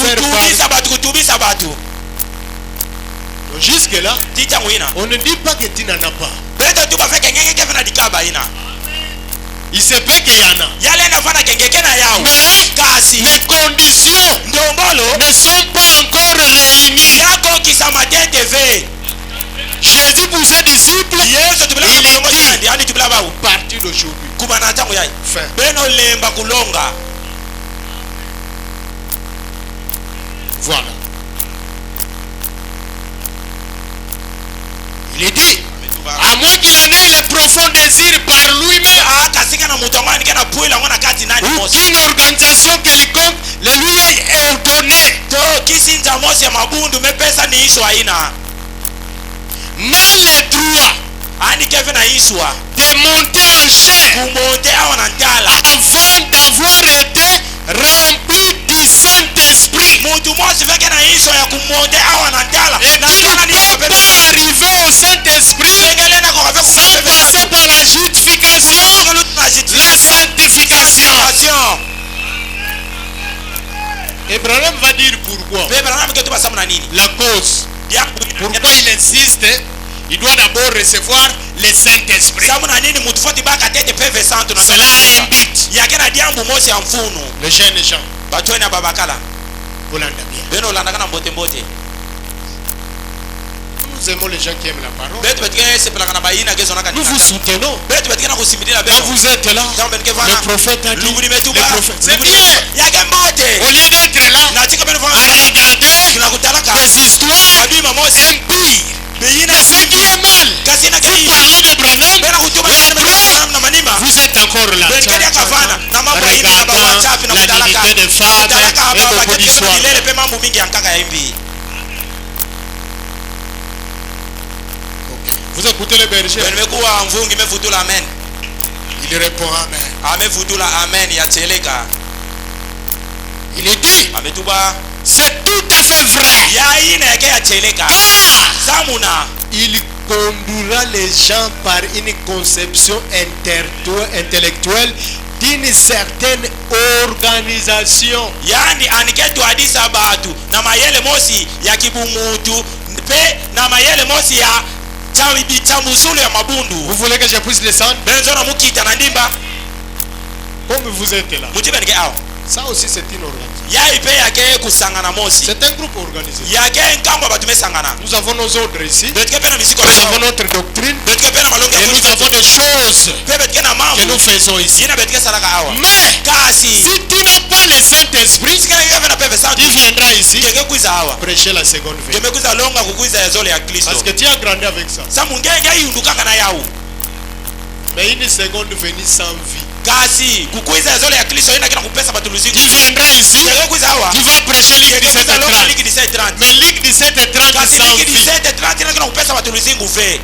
Donc jusque là, on ne dit pas que tu n'en as pas. Il se peut qu'il y en a. Mais les conditions ne sont pas encore réunies. Jésus pour ses disciples, il dit à partir d'aujourd'hui, fin. Voilà. Il est dit, à moins qu'il en ait le profond désir par lui-même, aucune organisation quelconque le lui est ordonnée. N'a le droit de monter en chair avant d'avoir été rempli du Saint-Esprit. Et tu ne peux pas arriver au Saint-Esprit sans passer par la justification, la sanctification. Et Branham va dire pourquoi. La cause. Pourquoi il insiste? Il doit d'abord recevoir le Saint-Esprit. Cela a un but. kilumbu mosi ya mfunu. Les jeunes gens. Batwe na babakala. Olanda bien. Beno olanda kana mbote mbote. Nous aimons les gens qui aiment la parole. Nous vous soutenons. Quand vous êtes là, le prophète a dit, c'est bien. Au lieu d'être là, à regarder des histoires impies, mais ce qui est mal, vous parlez de Branham, vous êtes encore là. Regardant la dignité des femmes et beaucoup d'histoires. Vous écoutez le berger. Il répond Amen. Il dit, c'est tout à fait vrai. Car il conduira les gens par une conception intellectuelle d'une certaine organisation. Yani aniketu hadisa batu na mayele mosi ya kibumutu pe na mayele mosi ya chamusulu ya mabundu. Vous voulez que je puisse descendre? Benzona mukita na ndimba. Comme vous êtes là. Mutibe nge awo. Ça aussi c'est une organisation. Ya ipe yake kusangana mosi. C'est un groupe organisé. Yake nkambo batu mesangana. Nous avons nos ordres ici. Nous avons notre doctrine. Et nous avons des choses que nous faisons ici. Mais si tu n'as pas le Saint-Esprit, tu viendras ici prêcher la seconde venue. Parce que tu as grandi avec ça. Mais une seconde venue sans vie. Tu viendras ici, tu vas prêcher Ligue 17:30. Mais Ligue 17:30 sans vie.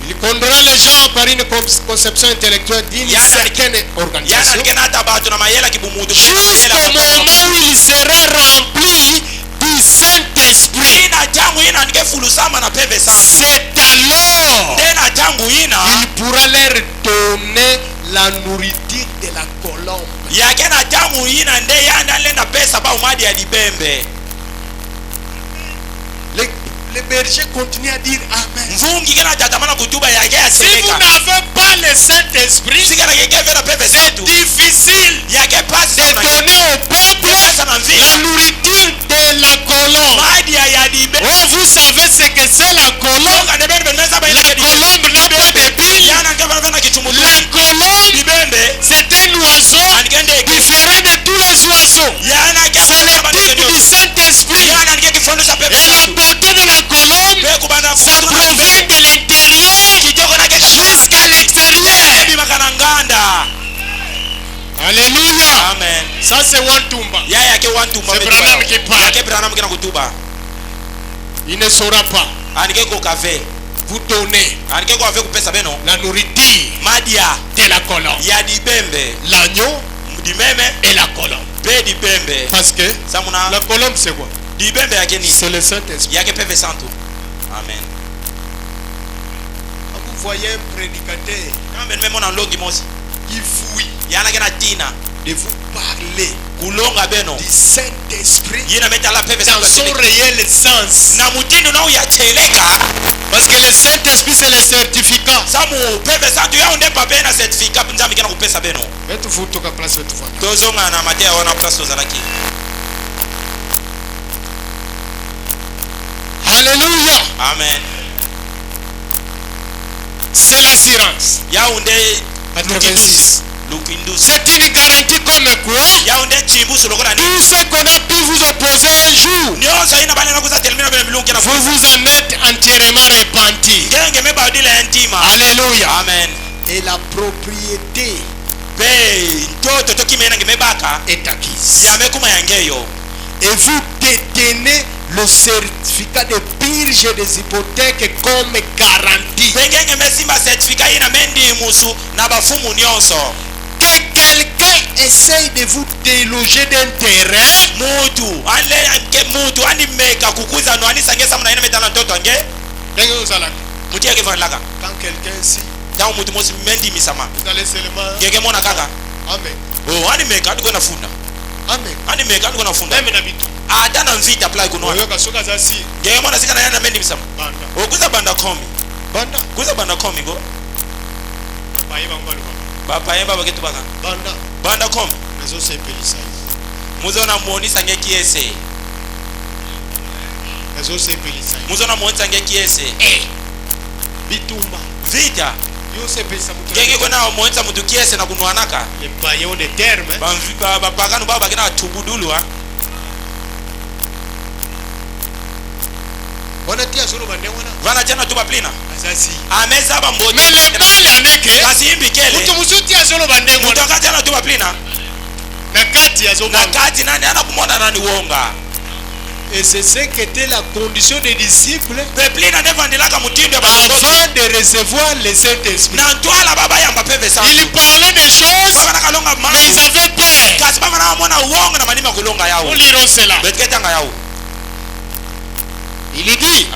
Il conduira les gens par une conception intellectuelle d'une certaine organisation. Jusqu'au moment où il sera rempli du Saint-Esprit. C'est alors il pourra leur donner la nourriture de la colombe. Le berger continue à dire Amen. Si vous n'avez pas le Saint-Esprit, c'est difficile de donner au peuple la nourriture de la colombe. Oh, vous savez ce que c'est la colombe? La colombe n'a pas de billes. La colombe, c'est un oiseau différent de tous les oiseaux. C'est le type du Saint-Esprit. Et la portée de la colombe, ça provient de l'intérieur jusqu'à l'extérieur. Alléluia. Amen. Ça c'est Wantumba. C'est Branham qui parle. Il ne saura pas vous donner la nourriture de la colombe. L'agneau et la colombe. Parce que la colombe c'est quoi? C'est le Saint-Esprit. Amen. Vous voyez un prédicateur qui fouille de vous parler du Saint-Esprit dans son réel sens. Parce que le Saint-Esprit c'est le certificat. Alléluia. Amen. C'est l'assurance. 86. C'est une garantie comme quoi tout ce qu'on a pu vous opposer un jour, vous vous en êtes entièrement repenti. Alléluia. Amen. Et la propriété est acquise. Et vous détenez le certificat de purge des hypothèques comme garantie. Que quelqu'un essaye de vous déloger d'un terrain, quand quelqu'un ici, vous allez seulement Amen. Amen. Ani meka ndiko nafunda. Même na bitu. Adana mvita apply kuno. Oyo kasoka za si. Ngeke mwana sika na yana mendi misama. Banda. Okuza banda komi. Banda. Kuza banda komi go. Baye bangwalu baba. Baba yemba baketu baka. Banda. Banda komi. Nazo sepelisa. Muzona muonisa ngeki ese. Nazo sepelisa. Muzona muonisa ngeki ese. Bitumba. Vita. Yo sepelisa mutu. Ngeke kona muonisa mutu kiese na kunuanaka. Les païens ont des termes. Ba pagano baba kina tubudulu ha. Wanatia solo bande wana. Vana tena tuba plina. Azasi. Ameza ba mboti. Mais le mal aneke. Kasi imbikele. Mutu musutia solo bande wana. Mutoka tena tuba plina. Nakati ya zo. Nakati nani ana kumona nani wonga. Et c'est ce qu'était la condition des disciples avant de recevoir le Saint-Esprit. Ils parlaient des choses, mais ils avaient peur. Nous lirons cela. Il dit,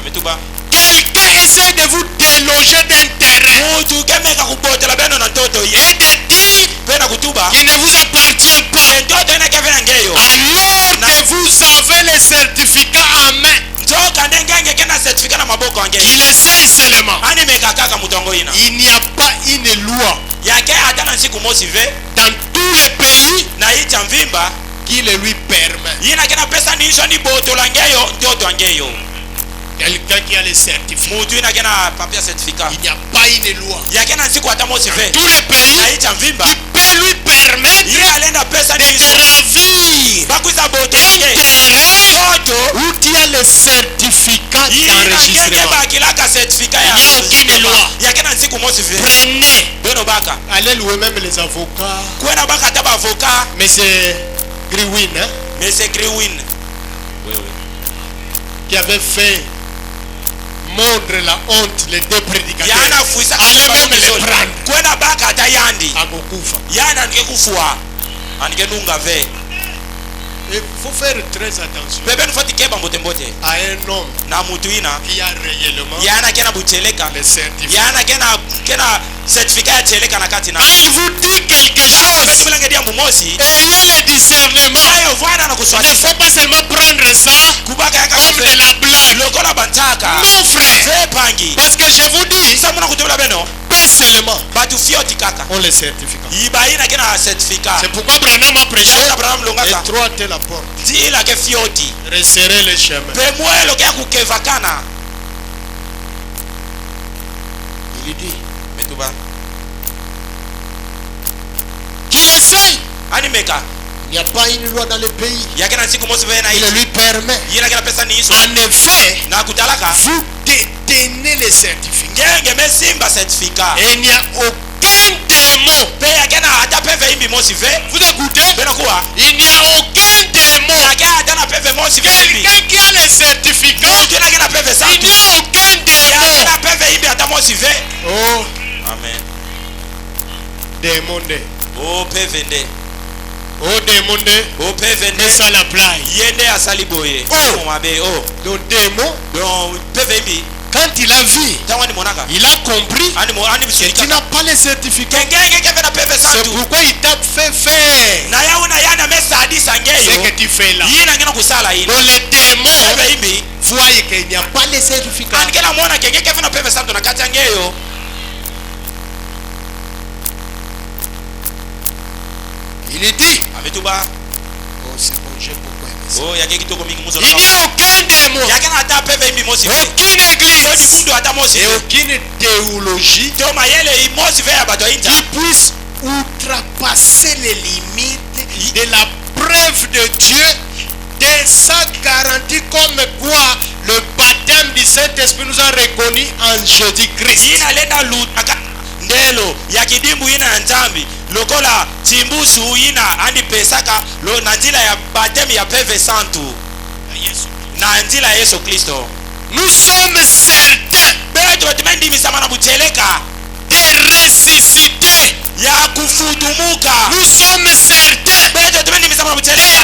quelqu'un essaie de vous déloger d'un terrain et de dire qu'il ne vous appartient pas, alors que vous avez les certificats en main. Il essaie seulement. Il n'y a pas une loi dans tous les pays qui le lui permet. Quelqu'un qui a les certificats. Il n'y a pas une loi. Dans tous les pays qui peut lui permettre de ravir un terrain où il y a les certificats d'enregistrement. Il n'y a aucune loi. Prenez. Allez louer même les avocats. Mais c'est Grewin, hein? Mais c'est Grewin. Oui, oui. Qui avait fait montre la honte les deux prédicateurs. Allez même les prendre. Il faut faire très attention à un homme qui a réellement les certificats. Quand il vous dit quelque chose, ayez le discernement. Il ne faut pas seulement prendre ça comme de la blague. Non, frère. Parce que je vous dis, pas seulement on les certificats. C'est pourquoi Branham a prêché étroite la porte. Resserrez les chemins. Il dit qu'il essaye. Il n'y a pas une loi dans le pays qui le lui permet. En effet, vous détenez les certificats. Et il n'y a aucun démon. Vous écoutez? Il n'y a aucun démon. Quelqu'un qui a les certificats, il n'y a aucun démon. Oh, amen. Démon. Oh, PVD. Oh, démon. Oh, PVD. Ça la plaie. Yende asaliboye. Oh, donc démon. Donc PVB. Quand il a vu, il a compris que tu n'as pas les certificats. C'est pourquoi il t'a fait faire ce que tu fais là. Donc les démons voient qu'il n'y a pas les certificats. Il est dit. Oh, c'est bon, j'ai beaucoup aimé ça. Il n'y a aucun démon, aucune église et aucune théologie qui puisse outrepasser les limites de la preuve de Dieu, de sa garantie comme quoi le baptême du Saint-Esprit nous a reconnus en Jésus-Christ. Ndelo ya kidimbu ina ya nzambi lokola chimbusu ina andi pesaka lo nanzila ya batemi ya peve santu na nzila ya Yesu Kristo. Nous sommes certains de ressusciter. Ya kufutumuka. Nous sommes certains de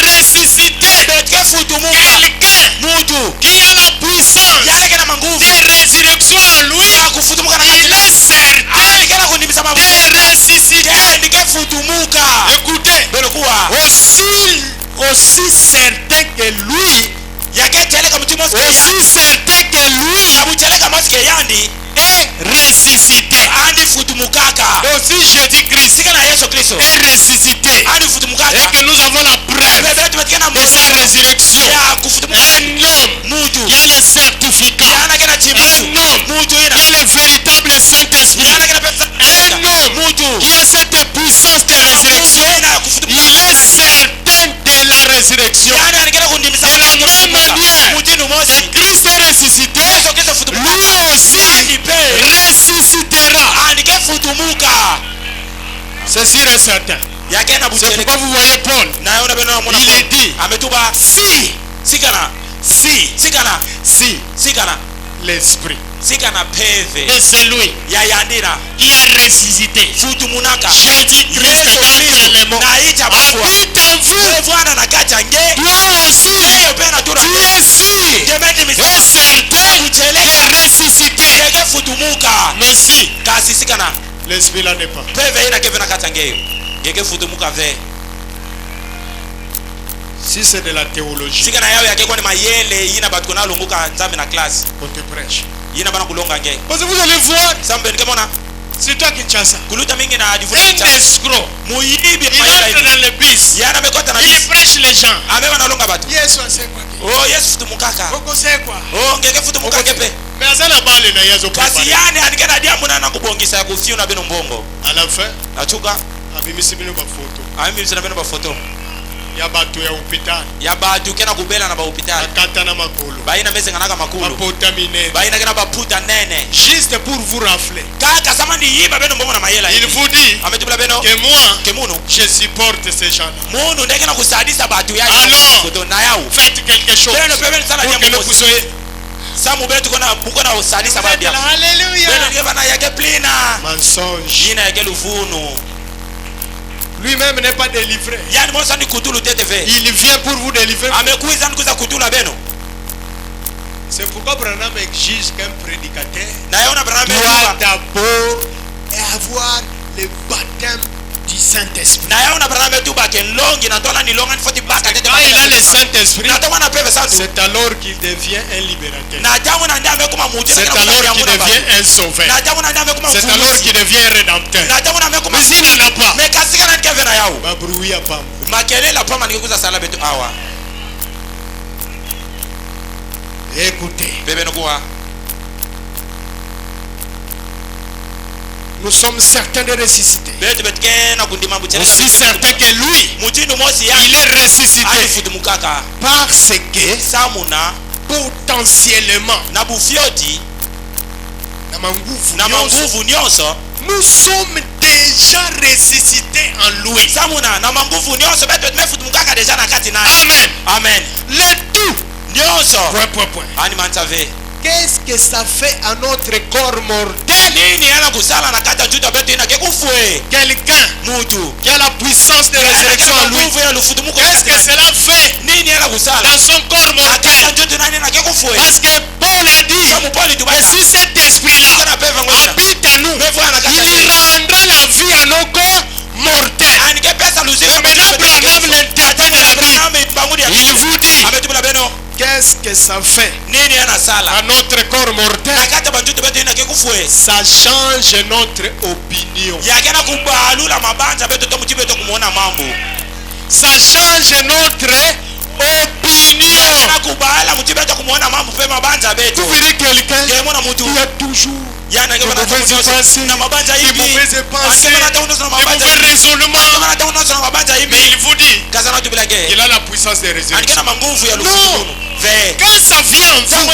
ressusciter quelqu'un qui a la puissance de résurrection en lui. Il est certain de ressusciter. Écoutez, aussi yandi est ressuscité. donc si Jésus-Christ est ressuscité et que nous avons la preuve de sa résurrection, un homme qui a le certificat, un homme qui a le véritable Saint-Esprit, un homme qui a cette puissance de résurrection, il est certain de la résurrection. De la même manière que Christ est ressuscité, lui aussi ressuscitera. C'est sûr et certain. C'est pourquoi vous voyez Paul, il dit si l'esprit de celui qui est ressuscité, Jésus-Christ dans les mots, habite en vous, toi aussi tu es sûr et certain de ressusciter. Mais si l'esprit là n'est pas, si c'est de la théologie, on te prêche. Parce que vous allez voir, c'est toi Kinshasa, un escroc, il entre dans le bus, il prêche les gens. Yes, on sait quoi. On sait quoi. Mais ça n'a pas les naïs au préparé. À la fin, ya batu ya hospital ya batu kena kubela na ba hospital akata na makolo baina mese ngana ka makulu bapota minene baina kena baputa nene juste pour vous rafler kaka samani yiba beno mbona mayela il vous dit ametubula beno que moi que muno je supporte ces gens muno ndekena kusadisa batu ya alors koto na yao faites quelque chose beno pemeni sana jambo pour que vous soyez samu betu kona bukona usadisa batu ya haleluya beno ngeba na yake plina mensonge ina yake lufunu. Lui-même n'est pas délivré. Il vient pour vous délivrer. C'est pourquoi Branham exige qu'un prédicateur doit d'abord avoir le baptême du Saint-Esprit. Quand il a le Saint-Esprit, c'est alors qu'il devient un libérateur. C'est alors qu'il devient un sauveur. C'est alors qu'il devient un rédempteur. Mais s'il n'en a pas, écoutez, nous sommes certains de ressusciter. Aussi certains que lui, il est ressuscité. Parce que potentiellement, nous sommes déjà ressuscités en lui. Amen. Amen. Le tout. Point. Qu'est-ce que ça fait à notre corps mortel? Quelqu'un qui a la puissance de résurrection en lui. Qu'est-ce que cela fait dans son corps mortel? Parce que Paul a dit que si cet esprit-là habite en nous, il rendra la vie à nos corps mortels. Mais maintenant, Branham l'interdit de la vie. Il vous dit, qu'est-ce que ça fait à notre corps mortel? Ça change notre opinion. Ça change notre opinion. Vous verrez quelqu'un qui a toujours de mauvaises pensées, de mauvaises pensées, de mauvais raisonnements. Mais il vous dit qu'il a la puissance de résurrection. Non! Quand ça vient en vous,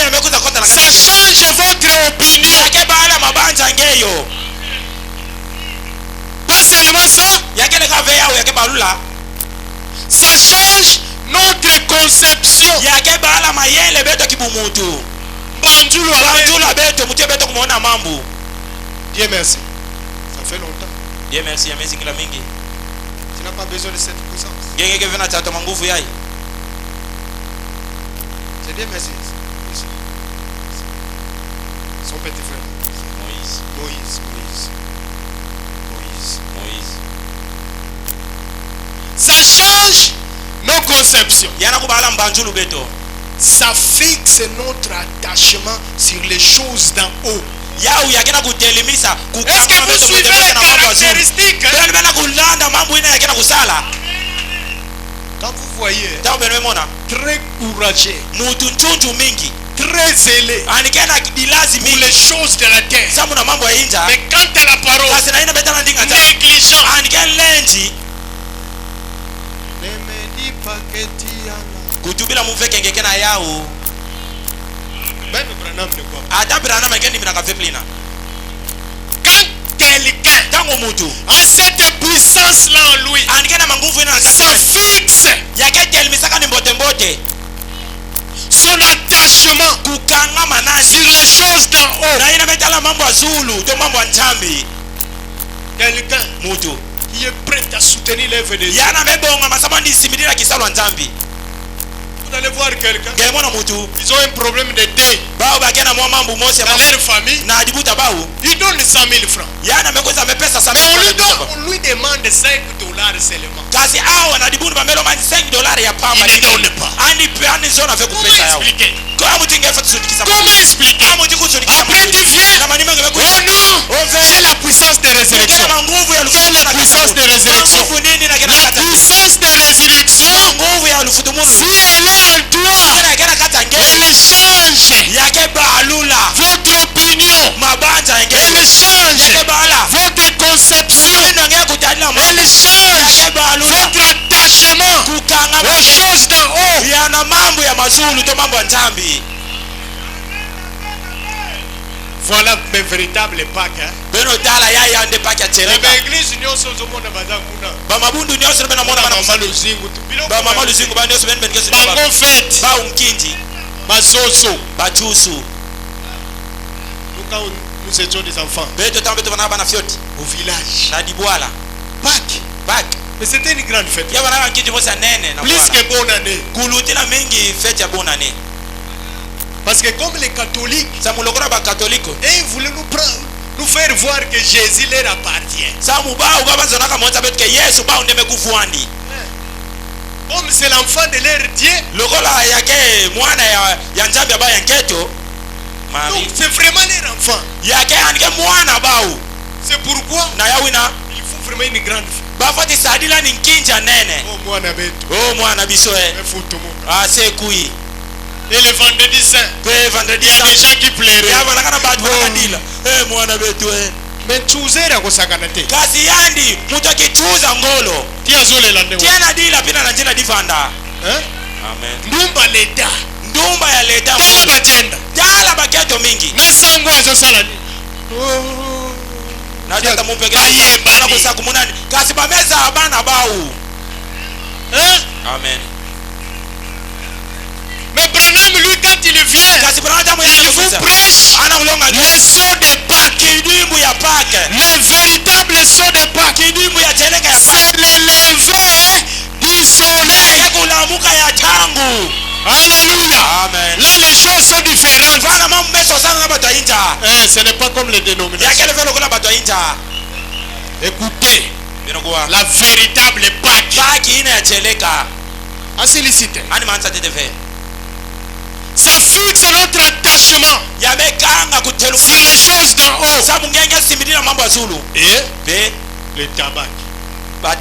ça change votre opinion. Pas seulement ça, ça change notre conception. Dieu merci. Ça fait longtemps. Dieu merci. Tu n'as pas besoin de cette puissance. C'est Dieu merci. Son petit frère. Moïse. Ça change nos conceptions. ça fixe notre attachement sur les choses d'en haut. Est-ce que vous suivez les caractéristiques? Quand vous voyez très courageux, très zélé pour les choses de la terre, mais quant à la parole, négligent. Kutubila muveke ngekena yao. Quand quelqu'un a cette puissance là en lui, ça fixe son attachement sur les choses d'en haut. Quelqu'un qui est prêt à soutenir l'œuvre de Dieu. Vous allez voir quelqu'un, ils ont un problème de dette dans leur famille, ils donnent 100 000 francs. Mais on lui demande 5 dollars seulement. Il ne donne pas. Comment expliquer? Après tu viens, oh non, j'ai la puissance de résurrection. J'ai la puissance de résurrection. La puissance de résurrection, si elle est en toi, elle change votre opinion, elle change votre conception, elle change votre attachement aux choses d'en haut. Voilà mes véritables Pâques. L'église nous étions des enfants au village. Pâques. Mais c'était une grande fête. Plus que bonne année. Parce que comme les catholiques, ils voulaient nous faire voir que Jésus leur appartient. Comme c'est l'enfant de leur Dieu, donc c'est vraiment leur enfant. C'est pourquoi il faut vraiment une grande fête. Oh mwana betu. Et le vendredi saint, il y a des gens qui pleuraient. Mais chuzera kosakanate. Kazi yandi mtu akichuza ngolo. Tia zole la ndewa. Tiana dila pina na njina difanda. Amen. Ndumba leta. Ndumba ya leta. Tala bajenda. Tala baketo mingi. Na sango azo salani. Na tata mumpeke. Bayemba na kusaku munani. Kasi bameza abana bau. Amen. Mais Branham, lui, quand il vient, il vous prêche le son de Pâques. Le véritable son de Pâques. C'est le lever du soleil. Alléluia. Amen. Là, les choses sont différentes. Ce n'est pas comme les dénominations. Écoutez, la véritable Pâques. Asilicite. Ça fixe notre attachement sur les choses d'en haut. Et le tabac. Le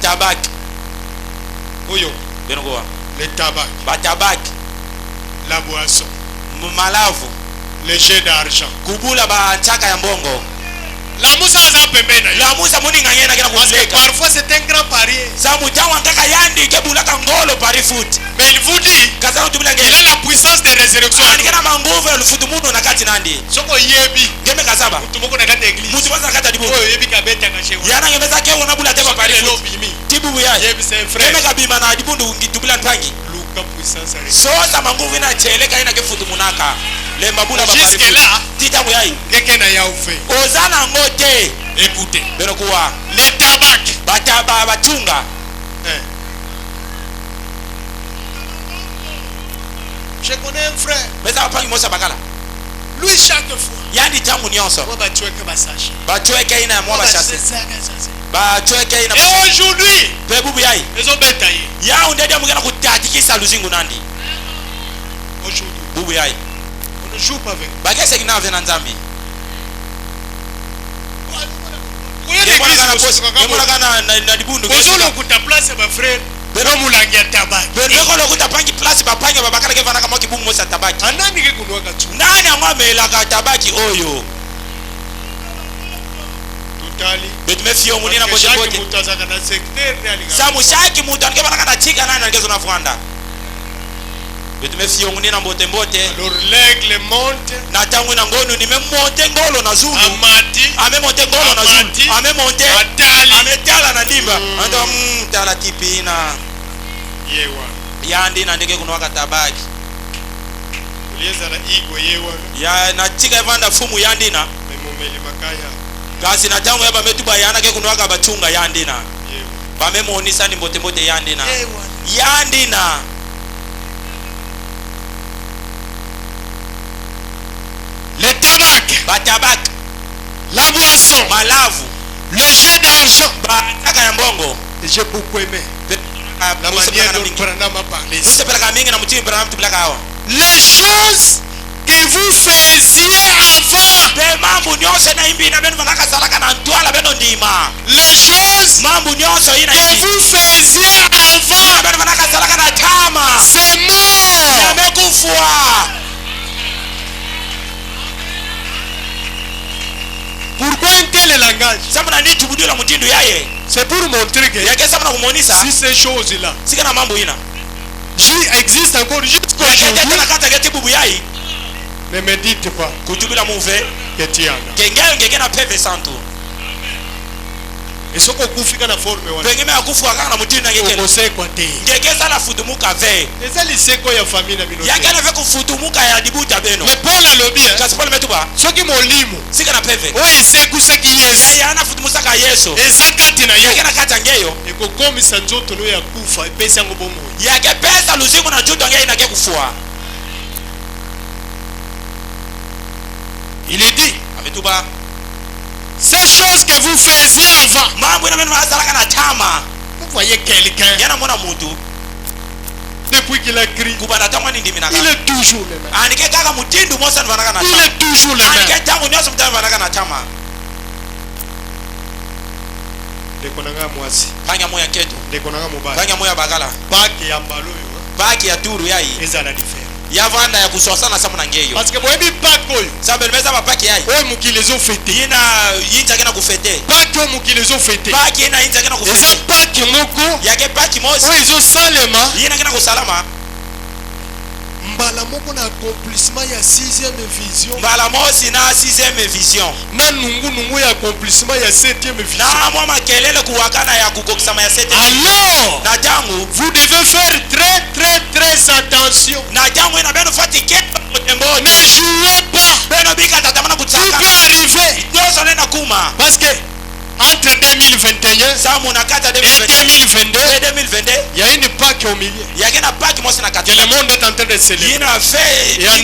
tabac. La boisson. Les jets d'argent. La moussa parfois c'est un grand pari. Mais il vous dit il a la puissance de résurrection. Jusque là, quelqu'un n'a fait. Écoutez, le tabac. Je connais un frère. Lui chaque fois. Et aujourd'hui, ils ont bétaillé. Aujourd'hui. bubu yai on ne joue pas avec. bagese kina vena nzambi yemona kana na dibundu kozolo kuta place ba frère beno mulangia tabaki beno kutapangi place bapanga babakala ke vanaka moki bumu mosa tabaki anani ke kunwaka tu nani amwamela ka tabaki oyo tutali betumefio munina bote bote mutazaka na secteur ne alinga samushaki mutu anike vanaka na chika nani angezo na fuanda betumefio munina bote bote alors l'aigle monte na tangu na ngonu nimemonte ngolo na zulu amati amemonte ngolo na zulu amemonte atali ametala na ndimba ando tala tipina yewa yandi na ndeke kunwaka tabaki ulieza na igwe yewa ya na chika evanda fumu yandina memumeli makaya kasi na tangu yaba metuba yana ke kunwaka bachunga yandina yewa bamemonisa ni mbote mbote yandina yewa yandina le tabac batabak la boisson malavu le jeu d'argent bataka ya mbongo j'ai beaucoup aimé la manière dont Branham a parlé les choses que vous faisiez avant les choses que vous faisiez avant c'est mort. Pourquoi un tel langage? C'est pour montrer que si ces choses-là existent encore jusqu'à aujourd'hui, ne me dites pas que tu en as. Et ce qu'on confie na forme pengine akufa kana mutini ngekele ukosekwa te ngekeza la futumuka ve ezali seko ya famille na bino yakana ve kufutumuka ya dibuta beno mais Paul alobi kasi Paul metuba soki molimo sika na peve o iseku seki Yesu ya ana futumusa ka Yesu ezakati na yo yakana kata ngeyo ekokomisa nzoto no ya kufa epesi yango bomo yake pesa luzimu na judo ngeyo na kufua il est dit ametuba ces choses que vous faisiez avant. Vous voyez quelqu'un depuis qu'il a écrit, il est toujours le même. Il est toujours le même. Ndekonanga mwasi. Ndekonanga mobali. Baki ya turu yai. Ezala different. Yavanda ya kusosana samu na ngeyo parce que boyebi pakoyo sabelmeza bapaki yai oyo mukilizo fete yina yinja kena kufete paki oyo mukilizo fete paki yina yinja kena kufete eza paki moko yake paki mosi oyo ezosalema yina kena kusalama mbala moko na accomplissement ya 6e vision mbala mosi na 6e vision na nungu ya accomplissement ya 7e vision na mwa makelele kuwakana ya kukokisama ya 7e alors na jangu vous devez faire très attention na jangu ina beno fatike ne jouez pas beno bika tatamana kutsaka tout peut arriver dozo nena kuma parce que entre 2021 et 2022 il y a une Pâque au milieu que le monde est en train de célébrer et en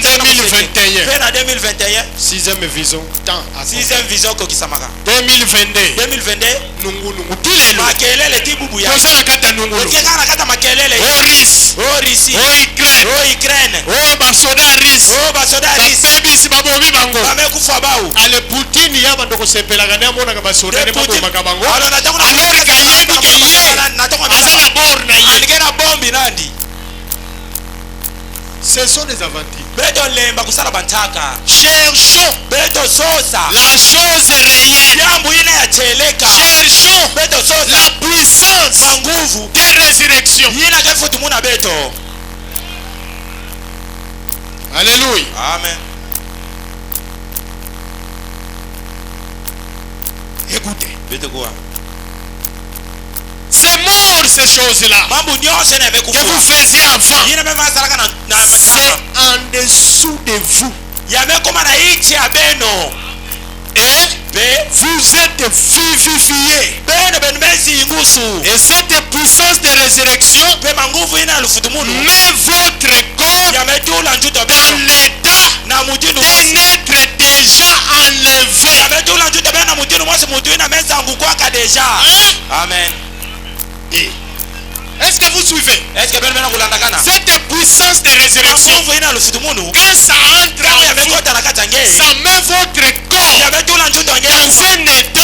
2021 6e vision 2022 nungu kilelo toza na kata nungulu Ukraine basoda Russe bapebisi babomi bango ale Putin yaba ndoko sepelaka ne amonaka basoda ne babomaka bango alors kayebi ke ye aza na bord na ye ce sont des aventures cherchons la chose réelle cherchons la puissance de résurrection alléluia amen écoutez c'est mort ces choses-là que vous faisiez avant c'est en dessous de vous et vous êtes vivifiés et cette puissance de résurrection met votre corps dans l'état d'être déjà enlevé. amen Est-ce que vous suivez? Cette puissance de résurrection, quand ça entre en vous, ça met votre corps dans un état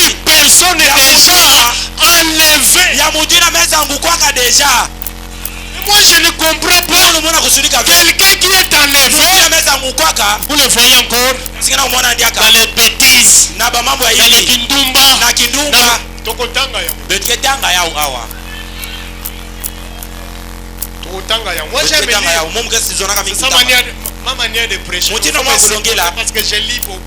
une personne est déjà enlevée. Moi je ne comprends pas. Quelqu'un qui est enlevé, vous le voyez encore dans les bêtises, dans les kindumba, moi j'aime lire. Ma manière de prêcher parce que je lis beaucoup.